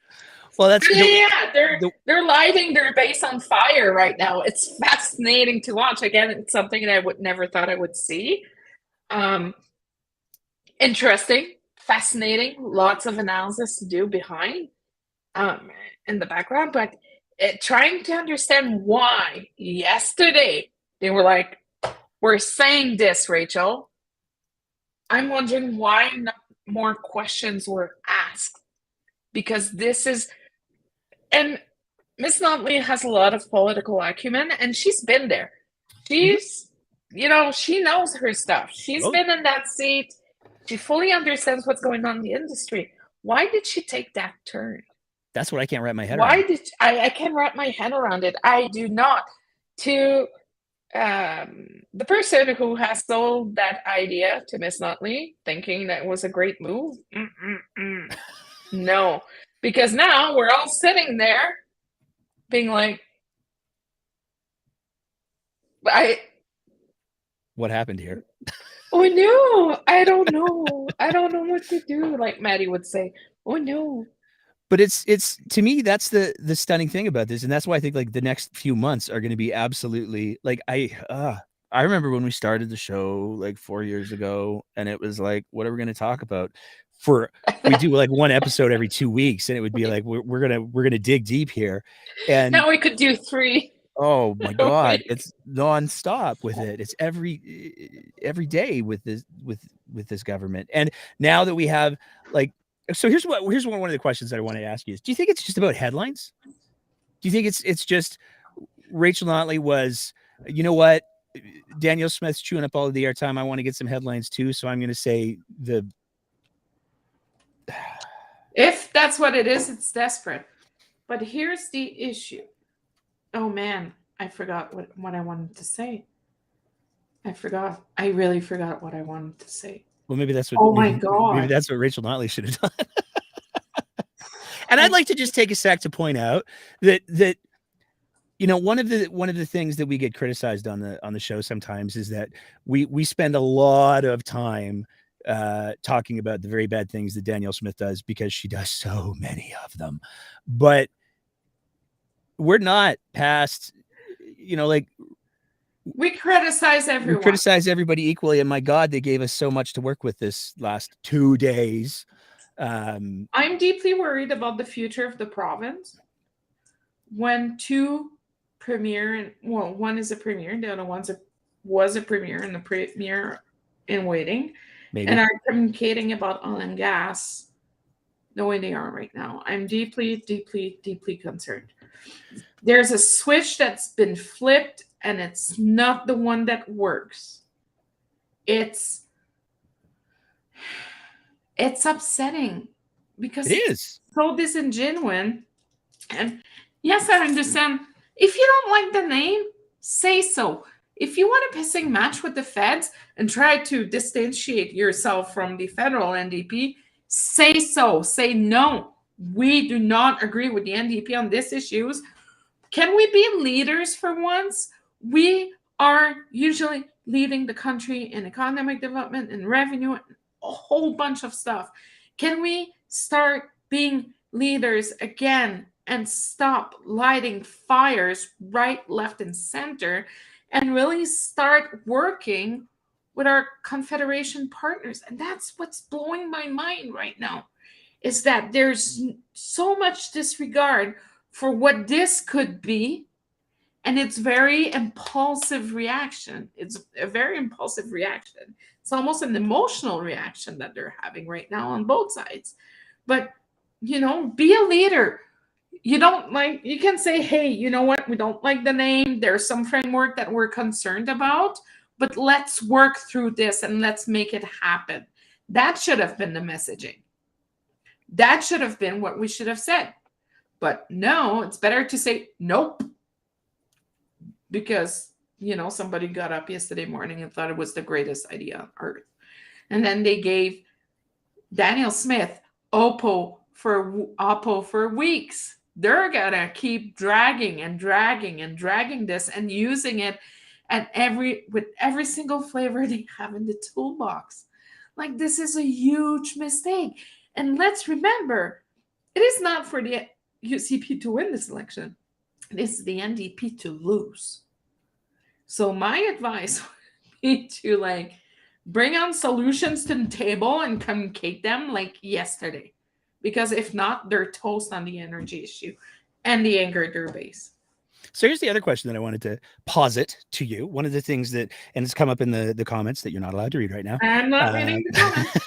Well, that's they're lighting their base on fire right now. It's fascinating to watch. Again, it's something that I would never thought I would see. Interesting, fascinating, lots of analysis to do behind in the background, but trying to understand why yesterday they were like, we're saying this, Rachel. I'm wondering why not more questions were asked, because this is, and Miss Notley has a lot of political acumen, and she's been there. She's, she knows her stuff. She's been in that seat. She fully understands what's going on in the industry. Why did she take that turn? That's what I can't wrap my head around. I can't wrap my head around it. I do not. To the person who has sold that idea to Miss Notley, thinking that was a great move, no. Because now we're all sitting there being like, what happened here? Oh no, I don't know. I don't know what to do, like Maddie would say. Oh no. But it's to me, that's the stunning thing about this, and that's why I think like the next few months are going to be absolutely like, I remember when we started the show like 4 years ago, and it was like, what are we going to talk about? We do like one episode every 2 weeks, and it would be like, we're gonna dig deep here, and now we could do 3. Oh my God, it's nonstop with it. It's every day with this government. And now that we have like, so here's one of the questions that I want to ask you is, do you think it's just about headlines? Do you think it's just Rachel Notley was, you know what, Danielle Smith's chewing up all of the airtime, I want to get some headlines too, so I'm going to say if that's what it is, it's desperate. But here's the issue. Oh man, I forgot what I wanted to say. I forgot. I really forgot what I wanted to say. Well, maybe that's what. Oh my God. Maybe that's what Rachel Notley should have done. And I'd like to just take a sec to point out that one of the things that we get criticized on the show sometimes is that we spend a lot of time talking about the very bad things that Danielle Smith does, because she does so many of them, but we're not past, like we criticize everyone. We criticize everybody equally, and my God, they gave us so much to work with this last 2 days. I'm deeply worried about the future of the province when 2 premier, well, one is a premier, the other one was a premier and the premier in waiting, and are communicating about oil and gas the way they are right now. I'm deeply, deeply, deeply concerned. There's a switch that's been flipped, and it's not the one that works. It's upsetting because it is so disingenuous. And yes, I understand. If you don't like the name, say so. If you want a pissing match with the feds and try to distantiate yourself from the federal NDP, say so. Say no. We do not agree with the NDP on these issues. Can we be leaders for once? We are usually leading the country in economic development and revenue, and a whole bunch of stuff. Can we start being leaders again and stop lighting fires right, left, and center, and really start working with our Confederation partners? And that's what's blowing my mind right now, is that there's so much disregard for what this could be. And it's very impulsive reaction. It's a very impulsive reaction. It's almost an emotional reaction that they're having right now on both sides. But, be a leader. You can say, hey, you know what? We don't like the name. There's some framework that we're concerned about, but let's work through this and let's make it happen. That should have been the messaging. That should have been what we should have said. But no, it's better to say nope. Because, somebody got up yesterday morning and thought it was the greatest idea on earth. And then they gave Daniel Smith Oppo for weeks. They're gonna keep dragging this and using it with every single flavor they have in the toolbox. Like, this is a huge mistake. And let's remember, it is not for the UCP to win this election. It is the NDP to lose. So my advice would be to bring on solutions to the table and communicate them like yesterday. Because if not, they're toast on the energy issue and the anger their base. So here's the other question that I wanted to posit to you. One of the things that, and it's come up in the comments that you're not allowed to read right now. I'm not reading the comments.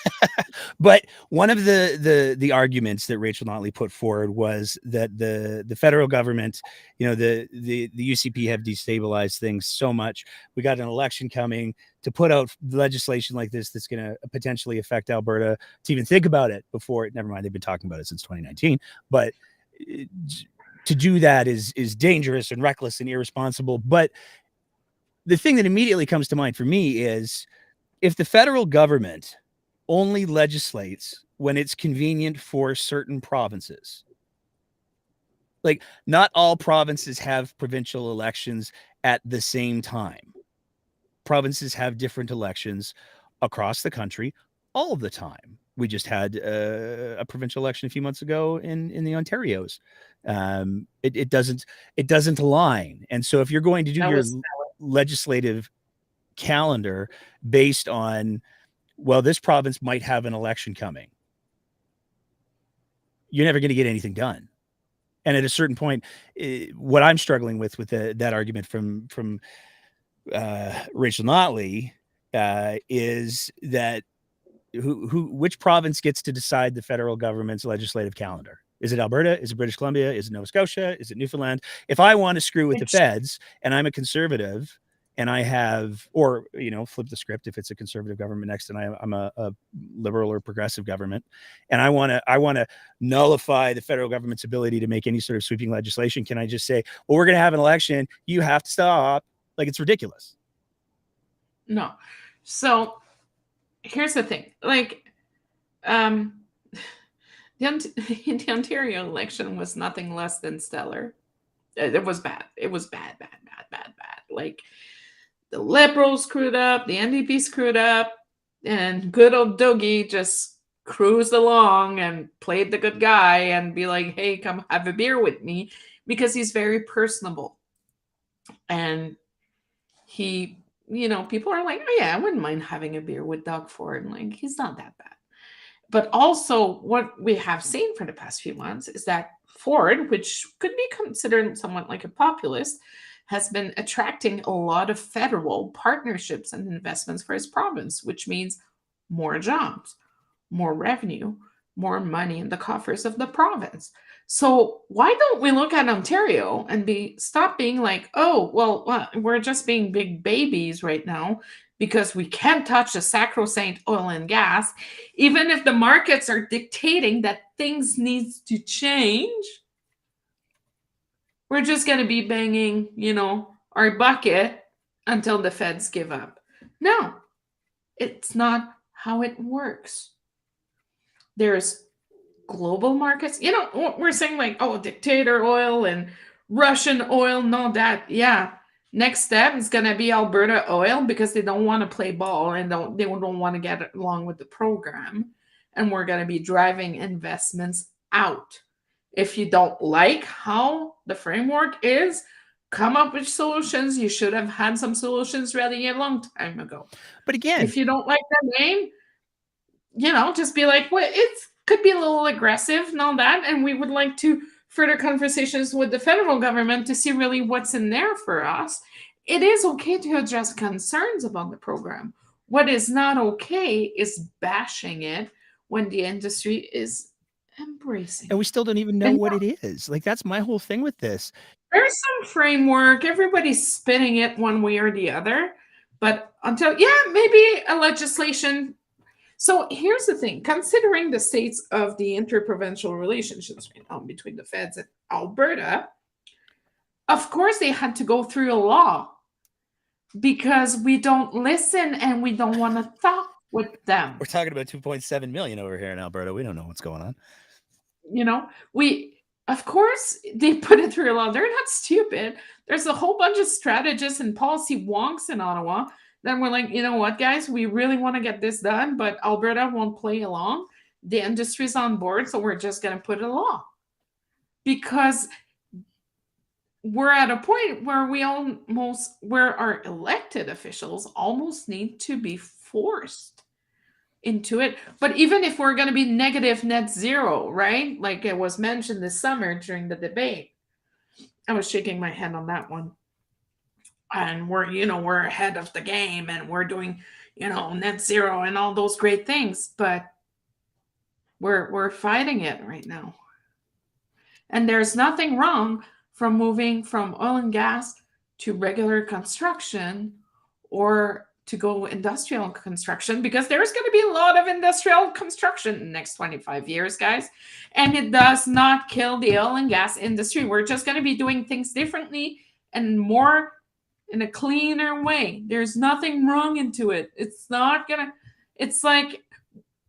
But one of the arguments that Rachel Notley put forward was that the federal government, the UCP have destabilized things so much. We got an election coming. To put out legislation like this that's going to potentially affect Alberta, to even think about it before it, never mind, they've been talking about it since 2019, but to do that is dangerous and reckless and irresponsible. But the thing that immediately comes to mind for me is, if the federal government only legislates when it's convenient for certain provinces, like, not all provinces have provincial elections at the same time. Provinces have different elections across the country all the time. We just had a provincial election a few months ago in the Ontarios. It doesn't align. And so if you're going to do your legislative calendar based on, well, this province might have an election coming, you're never going to get anything done. And at a certain point, what I'm struggling with that argument from Rachel Notley is that which province gets to decide the federal government's legislative calendar? Is it Alberta? Is it British Columbia? Is it Nova Scotia? Is it Newfoundland? If I want to screw with the feds and I'm a conservative and I have, or, flip the script, if it's a conservative government next and I'm a liberal or progressive government, and I want to nullify the federal government's ability to make any sort of sweeping legislation, can I just say, well, we're going to have an election, you have to stop? Like, it's ridiculous. No. So here's the thing. The Ontario election was nothing less than stellar. It was bad. It was bad. Like, the Liberals screwed up, the NDP screwed up, and good old Dougie just cruised along and played the good guy and be like, hey, come have a beer with me, because he's very personable. And he, people are like, oh yeah, I wouldn't mind having a beer with Doug Ford. And like, he's not that bad. But also what we have seen for the past few months is that Ford, which could be considered somewhat like a populist, has been attracting a lot of federal partnerships and investments for his province, which means more jobs, more revenue, more money in the coffers of the province. So why don't we look at Ontario and stop being like, oh, well, we're just being big babies right now because we can't touch the sacrosanct oil and gas, even if the markets are dictating that things needs to change. We're just going to be banging, our bucket until the feds give up. No, it's not how it works. There's global markets. We're saying like, oh, dictator oil and Russian oil, no, that, yeah. Next step is gonna be Alberta oil because they don't want to play ball and they don't want to get along with the program. And we're gonna be driving investments out. If you don't like how the framework is, come up with solutions. You should have had some solutions ready a long time ago. But again, If you don't like the name, just be like, well, it could be a little aggressive and all that. And we would like to further conversations with the federal government to see really what's in there for us. It is okay to address concerns about the program. What is not okay is bashing it when the industry is embracing and we it. still don't even know what it is. Like, that's my whole thing with this. There's some framework. Everybody's spinning it one way or the other. But maybe a legislation. So here's the thing, considering the states of the interprovincial relationships right now between the feds and Alberta, of course they had to go through a law because we don't listen and we don't want to talk with them. We're talking about 2.7 million over here in Alberta. We don't know what's going on. Of course they put it through a law. They're not stupid. There's a whole bunch of strategists and policy wonks in Ottawa. Then we're like, you know what, guys, we really want to get this done, but Alberta won't play along. The industry's on board, so we're just going to put a law. Because we're at a point where our elected officials almost need to be forced into it. But even if we're going to be negative net zero, right? Like it was mentioned this summer during the debate, I was shaking my head on that one. And we're ahead of the game and we're doing, net zero and all those great things, but we're fighting it right now. And there's nothing wrong from moving from oil and gas to regular construction or to go industrial construction, because there's going to be a lot of industrial construction in the next 25 years, guys. And it does not kill the oil and gas industry. We're just going to be doing things differently and more in a cleaner way. There's nothing wrong into it. It's like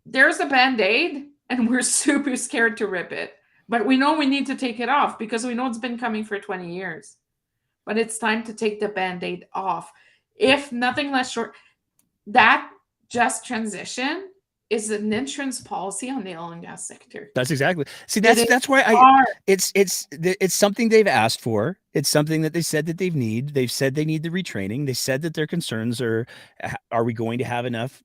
there's a Band-Aid and we're super scared to rip it. But we know we need to take it off because we know it's been coming for 20 years. But it's time to take the Band-Aid off. If nothing less short, that just transition is an insurance policy on the oil and gas sector. That's exactly. See, that's why it's something they've asked for. It's something that they said that they've said they need the retraining. They said that their concerns are we going to have enough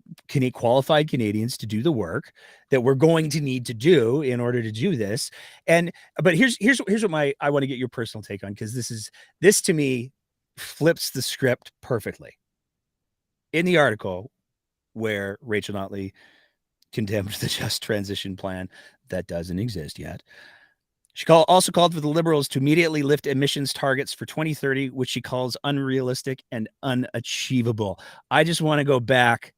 qualified Canadians to do the work that we're going to need to do in order to do this. But here's what I want to get your personal take on, because this to me flips the script perfectly. In the article where Rachel Notley condemned the just transition plan that doesn't exist yet, she also called for the Liberals to immediately lift emissions targets for 2030, which she calls unrealistic and unachievable. I just want to go back.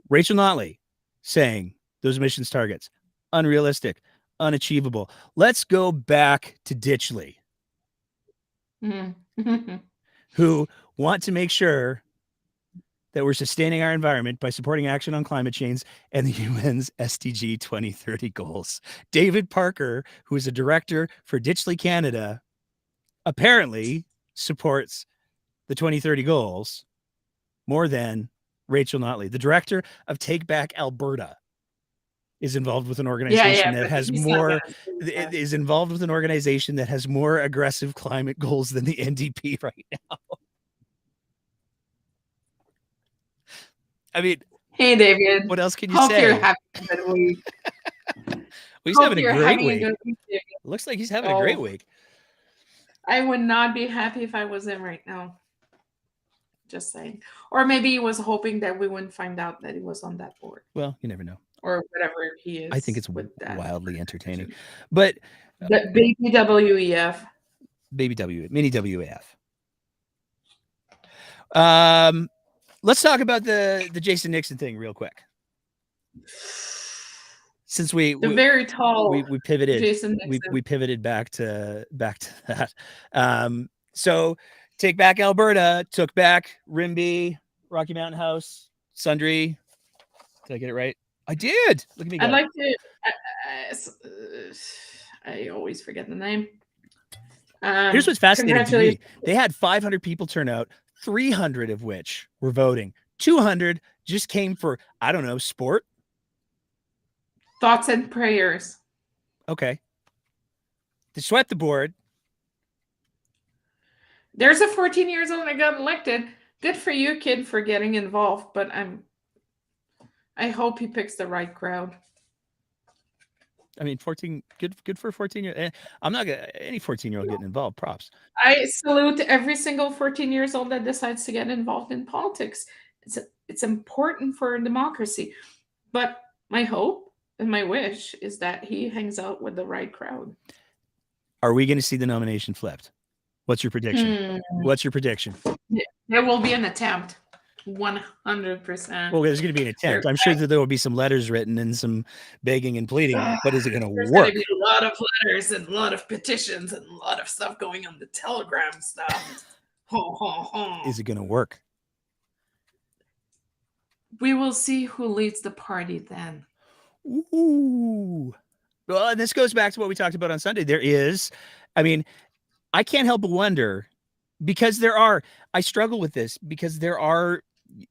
Rachel Notley saying those emissions targets, unrealistic, unachievable. Let's go back to Ditchley, who want to make sure that we're sustaining our environment by supporting action on climate change and the UN's SDG 2030 goals. David Parker, who is a director for Ditchley Canada, apparently supports the 2030 goals more than Rachel Notley. The director of Take Back Alberta is involved with an organization that has more is involved with an organization that has more aggressive climate goals than the NDP right now. I mean, hey, David. What else can you Hope say? You're having a good week. Well, he's having a great week. It looks like he's having a great week. I would not be happy if I was him right now. Just saying. Or maybe he was hoping that we wouldn't find out that he was on that board. Well, you never know. Or whatever he is. I think it's wildly entertaining. But the baby WEF. Baby W, mini WAF. Let's talk about the Jason Nixon thing real quick. Since we very tall we pivoted Jason Nixon. we pivoted back to that. So Take Back Alberta took back Rimbey, Rocky Mountain House, Sundre. Did I get it right? I did. Look at me go. I'd like to. I always forget the name. Here's what's fascinating to me. Congratulations. They had 500 people turn out, 300 of which were voting. 200 just came for, I don't know, sport. Thoughts and prayers. Okay. They swept the board. There's a 14 years old that got elected. Good for you, kid, for getting involved, but I hope he picks the right crowd. I mean, 14, good for 14 years. I'm not gonna any 14-year-old getting involved. Props. I salute every single 14 years old that decides to get involved in politics. It's important for a democracy. But my hope and my wish is that he hangs out with the right crowd. Are we going to see the nomination flipped? What's your prediction? What's your prediction? There will be an attempt. 100%. Well, there's going to be an attempt. I'm sure that there will be some letters written and some begging and pleading, but is it going to There's work? going to be a lot of letters and a lot of petitions and a lot of stuff going on the Telegram stuff. Ho, ho, ho. Is it going to work? We will see who leads the party then. Ooh. Well, and this goes back to what we talked about on Sunday. I can't help but wonder, because I struggle with this, because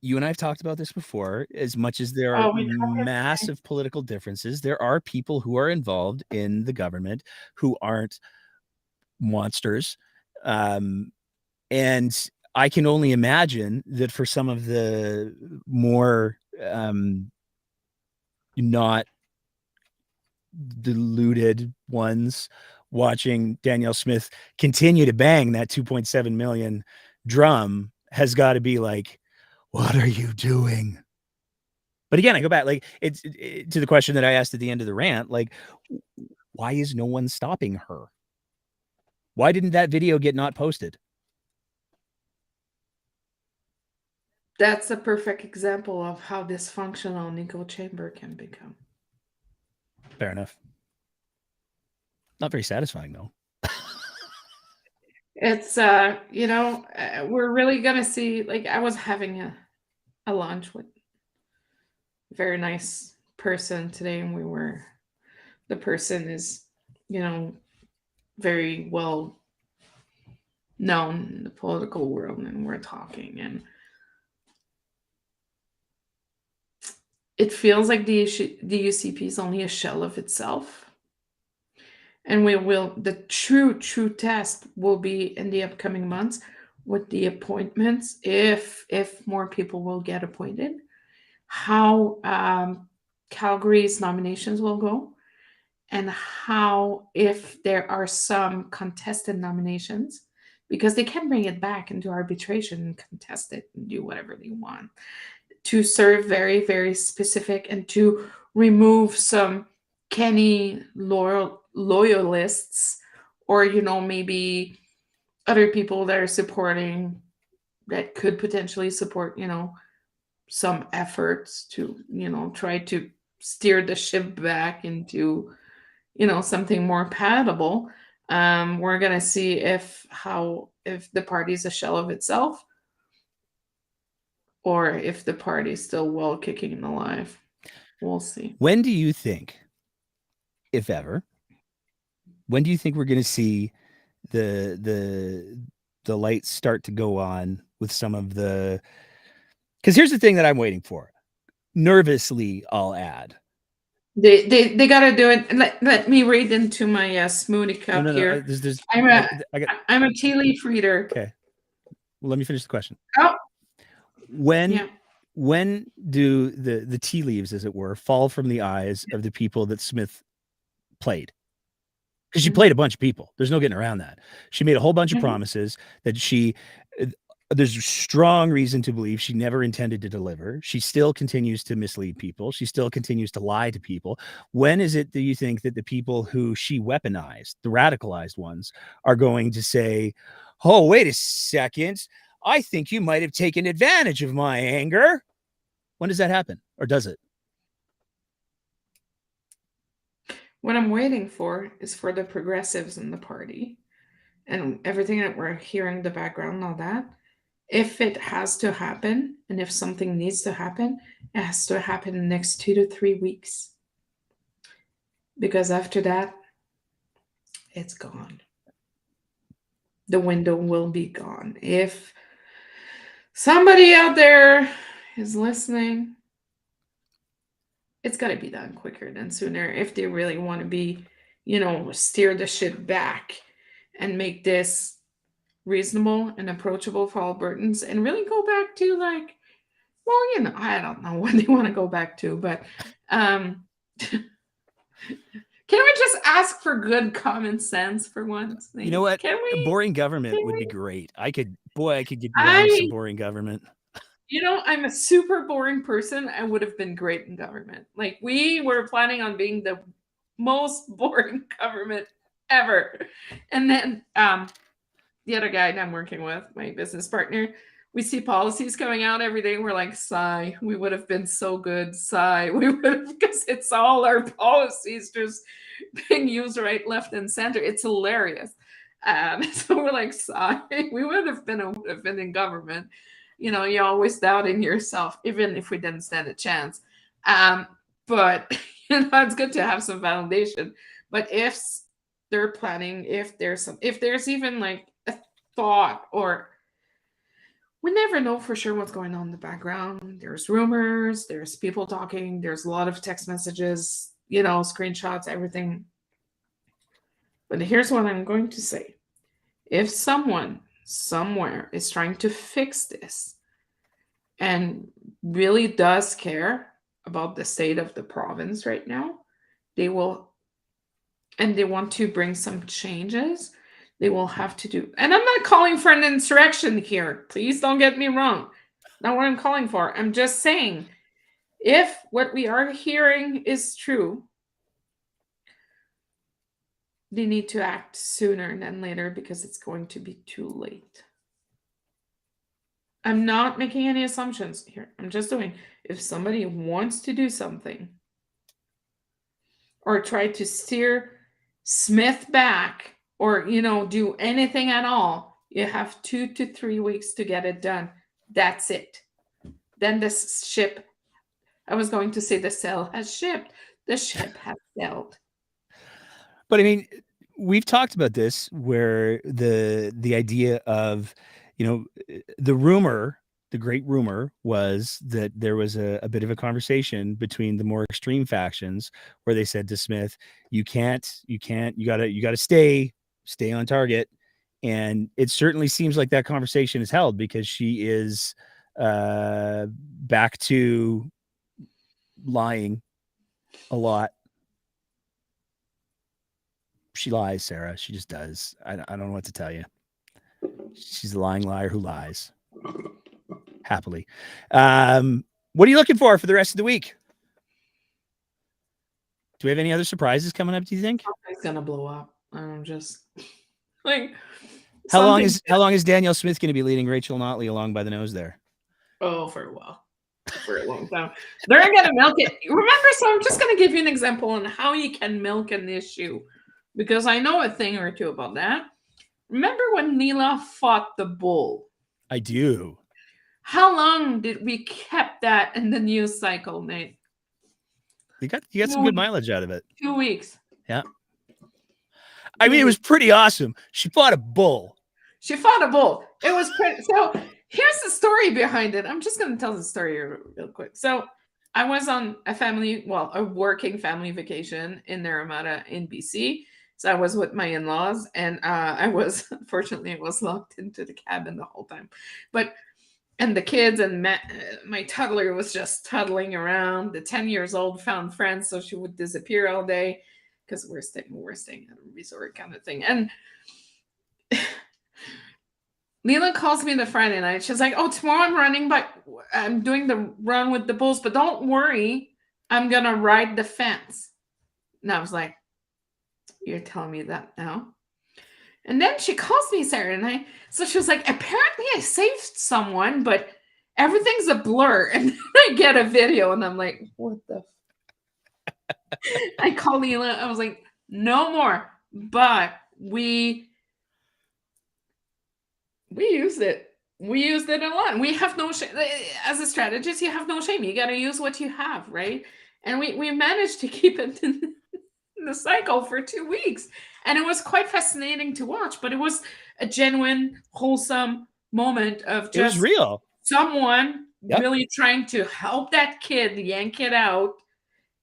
you and I have talked about this before, as much as there are massive political differences, there are people who are involved in the government who aren't monsters. And I can only imagine that for some of the more not deluded ones watching Danielle Smith continue to bang that 2.7 million drum has got to be like, what are you doing? But again, I go back, like, it's to the question that I asked at the end of the rant, like, why is no one stopping her? Why didn't that video get not posted? That's a perfect example of how dysfunctional an echo chamber can become. Fair enough. Not very satisfying, though. It's, we're really going to see, like, I was having a lunch with a very nice person today, and the person is, very well known in the political world, and we're talking, and it feels like the UCP is only a shell of itself. And the true test will be in the upcoming months with the appointments, if more people will get appointed, how Calgary's nominations will go, and how, if there are some contested nominations, because they can bring it back into arbitration and contest it and do whatever they want, to serve very, very specific, and to remove some Kenny loyalists, or maybe other people that are supporting, that could potentially support some efforts to try to steer the ship back into something more palatable. We're gonna see if the party's a shell of itself, or if the party's still well kicking and alive. We'll see. When do you think, if ever, when do you think we're going to see the lights start to go on with some of the? Because here's the thing that I'm waiting for. Nervously, I'll add. They got to do it. Let me read into my smoothie cup here. I'm a tea leaf reader. Okay. Well, let me finish the question. Oh. When do the tea leaves, as it were, fall from the eyes of the people that Smith played? Because she played a bunch of people. There's no getting around that. She made a whole bunch of promises that there's strong reason to believe she never intended to deliver. She still continues to mislead people. She still continues to lie to people. When is it that you think that the people who she weaponized, the radicalized ones, are going to say, oh, wait a second, I think you might have taken advantage of my anger? When does that happen? Or does it? What I'm waiting for is for the progressives in the party, and everything that we're hearing in the background, all that. If it has to happen, and if something needs to happen, it has to happen in the next 2 to 3 weeks. Because after that, it's gone. the window will be gone. If somebody out there is listening, it's got to be done quicker than sooner if they really want to be, steer the ship back and make this reasonable and approachable for Albertans and really go back to I don't know what they want to go back to, but can we just ask for good common sense for once? You know what? Can we? Boring government would be great. I could get behind some boring government. I'm a super boring person. I would have been great in government. Like, we were planning on being the most boring government ever. And then the other guy I'm working with, my business partner, we see policies coming out every day. We're like, sigh, we would have been so good. Sigh, we would have, because it's all our policies just being used right, left, and center. It's hilarious. So we're like, sigh, we would have been in government. You're always doubting yourself, even if we didn't stand a chance. But it's good to have some validation. But if they're planning, if there's even like a thought, or we never know for sure what's going on in the background. There's rumors, there's people talking, there's a lot of text messages, screenshots, everything. But here's what I'm going to say. If someone somewhere is trying to fix this and really does care about the state of the province right now, they will, and they want to bring some changes, they will have to do. And I'm not calling for an insurrection here. Please don't get me wrong. Not what I'm calling for. I'm just saying, if what we are hearing is true, they need to act sooner than later, because it's going to be too late. I'm not making any assumptions here. I'm just doing, if somebody wants to do something or try to steer Smith back, or, do anything at all, you have 2 to 3 weeks to get it done. That's it. Then the ship, I was going to say the sail has shipped. The ship has sailed. But I mean, we've talked about this, where the idea of, the great rumor was that there was a bit of a conversation between the more extreme factions, where they said to Smith, you gotta stay on target. And it certainly seems like that conversation is held, because she is back to lying a lot. She lies, Sarah. She just does. I don't know what to tell you. She's a lying liar who lies happily. What are you looking for the rest of the week? Do we have any other surprises coming up, do you think? It's gonna blow up. I'm just like, how long is Danielle Smith going to be leading Rachel Notley along by the nose there? Oh, for a while. For a long time. They're gonna milk it. Remember, so I'm just gonna give you an example on how you can milk an issue, because I know a thing or two about that. Remember when Neela fought the bull? I do. How long did we kept that in the news cycle, Nate? You got some good mileage out of it. 2 weeks. Yeah. I mean, it was pretty awesome. She fought a bull. It was pretty. So here's the story behind it. I'm just going to tell the story real quick. So I was on a working family vacation in Naramata in BC. So I was with my in-laws, and unfortunately, I was locked into the cabin the whole time. And the kids and my toddler was just toddling around. The 10 years old found friends, so she would disappear all day, because we're staying at a resort kind of thing. And Leela calls me the Friday night. She's like, "Oh, tomorrow I'm doing the run with the bulls, but don't worry, I'm gonna ride the fence." And I was like, "You're telling me that now?" And then she calls me Saturday night. So she was like, "Apparently I saved someone, but everything's a blur." And then I get a video, and I'm like, "What the?" I call Leela. I was like, "No more." But we used it. We used it a lot. We have no shame. As a strategist, you have no shame. You got to use what you have, right? And we managed to keep it in the cycle for 2 weeks. And it was quite fascinating to watch. But it was a genuine, wholesome moment of It was just real. someone Yep. really trying to help that kid yank it out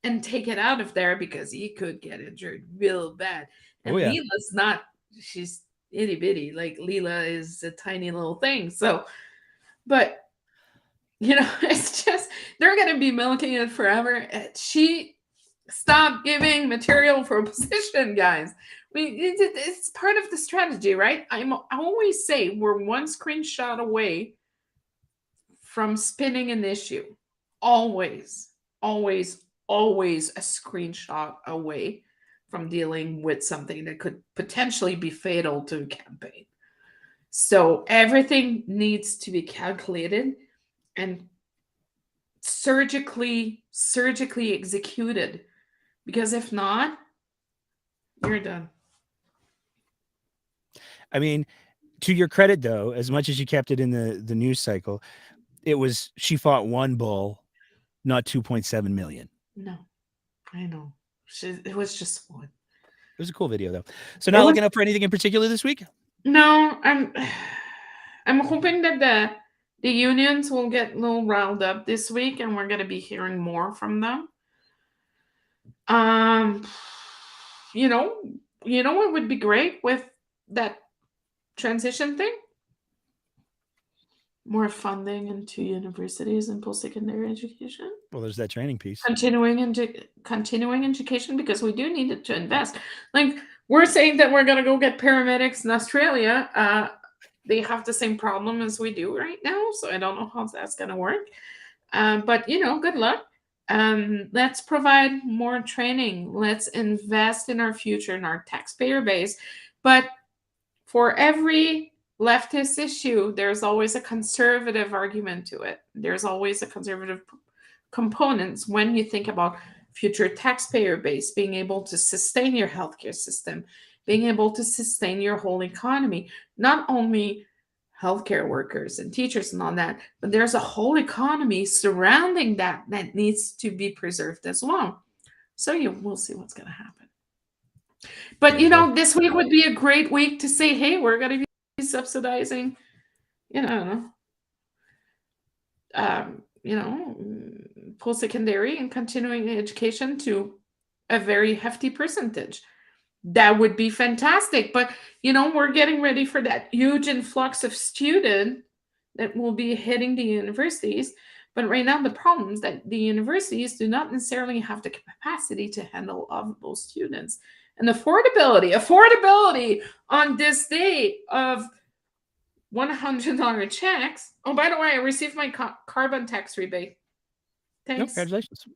and take it out of there because he could get injured real bad. And Oh, yeah. Leela's not, she's itty bitty. Like Leela is a tiny little thing. So, but it's just, they're going to be milking it forever. She stopped giving material for opposition, guys. It's part of the strategy, right? I always say we're one screenshot away from spinning an issue. Always, always, always a screenshot away from dealing with something that could potentially be fatal to a campaign. So everything needs to be calculated and surgically executed, because if not, you're done. I mean, to your credit, though, as much as you kept it in the news cycle, she fought one bull, not 2.7 million. No, I know. It was just one. It was a cool video, though. So not looking up for anything in particular this week? No, I'm hoping that the unions will get a little riled up this week, and we're going to be hearing more from them. What would be great with that transition thing? More funding into universities and post-secondary education. Well, there's that training piece. Continuing education, because we do need it to invest. Like, we're saying that we're going to go get paramedics in Australia. They have the same problem as we do right now, so I don't know how that's going to work. But, good luck. Let's provide more training. Let's invest in our future, in our taxpayer base. But for every leftist issue, there's always a conservative argument to it. There's always a conservative components when you think about future taxpayer base, being able to sustain your healthcare system, being able to sustain your whole economy, not only healthcare workers and teachers and all that, but there's a whole economy surrounding that needs to be preserved as well. So we'll see what's going to happen. But, this week would be a great week to say, hey, we're going to be subsidizing, post-secondary and continuing education to a very hefty percentage. That would be fantastic. But, we're getting ready for that huge influx of students that will be hitting the universities. But right now, the problem is that the universities do not necessarily have the capacity to handle all of those students. And affordability on this day of $100 checks. Oh, by the way, I received my carbon tax rebate. Thanks. Congratulations.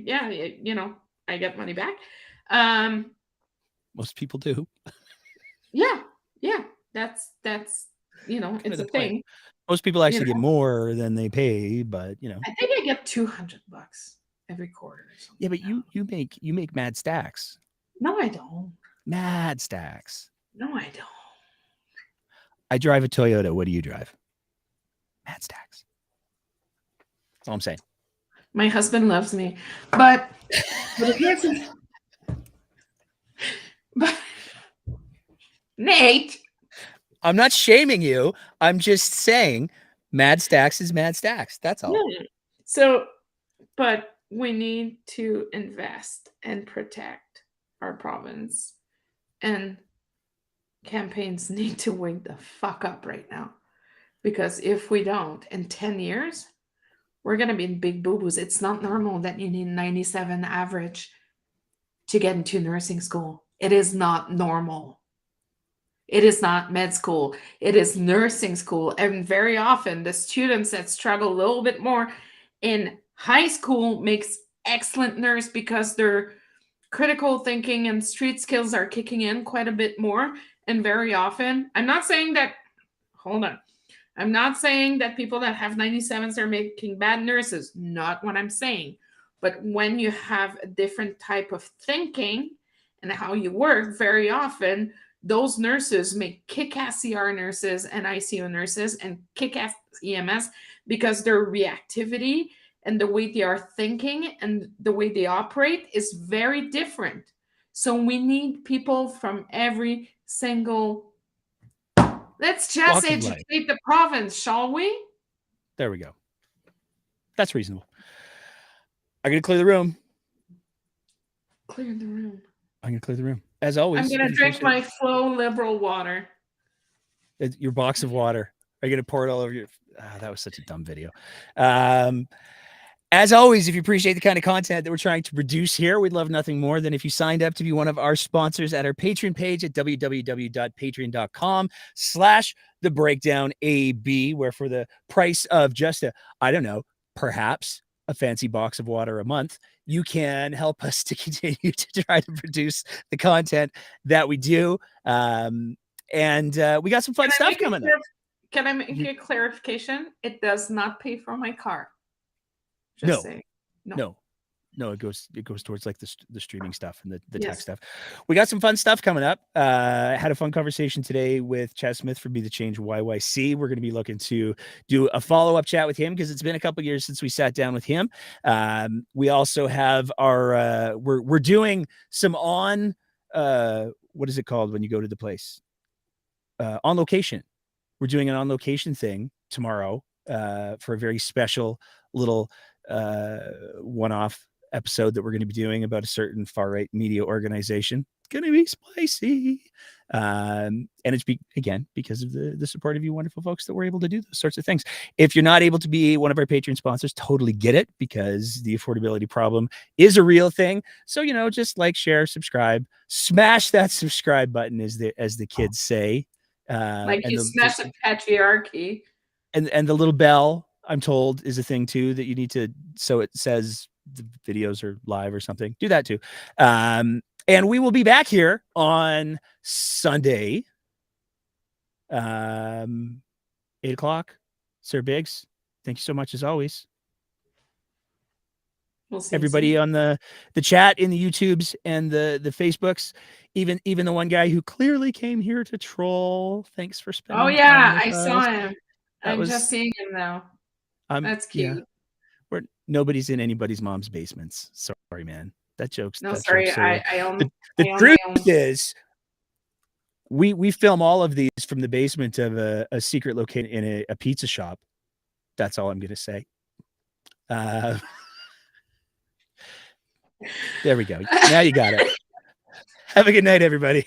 Yeah, I get money back. Most people do. Yeah. That's it's a thing. Most people actually get more than they pay, but I think I get $200 every quarter or something. Yeah, but you make mad stacks. No, I don't. Mad stacks. No, I don't. I drive a Toyota. What do you drive? Mad stacks. That's all I'm saying. My husband loves me, but Nate, I'm not shaming you. I'm just saying mad stacks is mad stacks. That's all. Yeah. So, but we need to invest and protect our province, and campaigns need to wake the fuck up right now, because if we don't, in 10 years, we're going to be in big boo-boos. It's not normal that you need 97 average to get into nursing school. It is not normal. It is not med school. It is nursing school. And very often the students that struggle a little bit more in high school makes excellent nurse because their critical thinking and street skills are kicking in quite a bit more. And very often, I'm not saying that people that have 97s are making bad nurses. Not what I'm saying. But when you have a different type of thinking and how you work, very often those nurses make kick-ass ER nurses and ICU nurses and kick-ass EMS, because their reactivity and the way they are thinking and the way they operate is very different. So we need people from every single Let's just Walk of life. educate the province, shall we? There we go. That's reasonable. I'm going to clear the room. Clear the room. I'm going to clear the room. As always. I'm going to drink my Flow Liberal water. Your box of water. Are you going to pour it all over your... that was such a dumb video. As always, if you appreciate the kind of content that we're trying to produce here, we'd love nothing more than if you signed up to be one of our sponsors at our Patreon page at www.patreon.com/thebreakdownab, where for the price of just perhaps a fancy box of water a month, you can help us to continue to try to produce the content that we do. And we got some fun stuff coming up. Can I make a clarification? It does not pay for my car. Just saying. No, it goes towards like the streaming stuff and the tech stuff. We got some fun stuff coming up. Had a fun conversation today with Chad Smith from Be the Change YYC. We're going to be looking to do a follow-up chat with him because it's been a couple years since we sat down with him. We also have our we're doing some on what is it called when you go to the place? On location. We're doing an on location thing tomorrow for a very special little one-off episode that we're going to be doing about a certain far-right media organization. It's going to be spicy. And it's because of the support of you wonderful folks that we're able to do those sorts of things. If you're not able to be one of our Patreon sponsors, totally get it, because the affordability problem is a real thing. So, just like, share, subscribe, smash that subscribe button, as the kids say. Like you smash the patriarchy. And the little bell, I'm told, is a thing too that you need to, so it says the videos are live or something. Do that too. And we will be back here on Sunday, 8:00. Sir Biggs, thank you so much as always. We'll see everybody on the chat, in the YouTubes and the Facebooks, even the one guy who clearly came here to troll. Thanks for spending. Oh yeah, I saw him. I'm just seeing him now. That's cute. Yeah. Nobody's in anybody's mom's basements. Sorry, man. That joke's no. Sorry, joke's I own. The truth is, we film all of these from the basement of a secret location in a pizza shop. That's all I'm gonna say. There we go. Now you got it. Have a good night, everybody.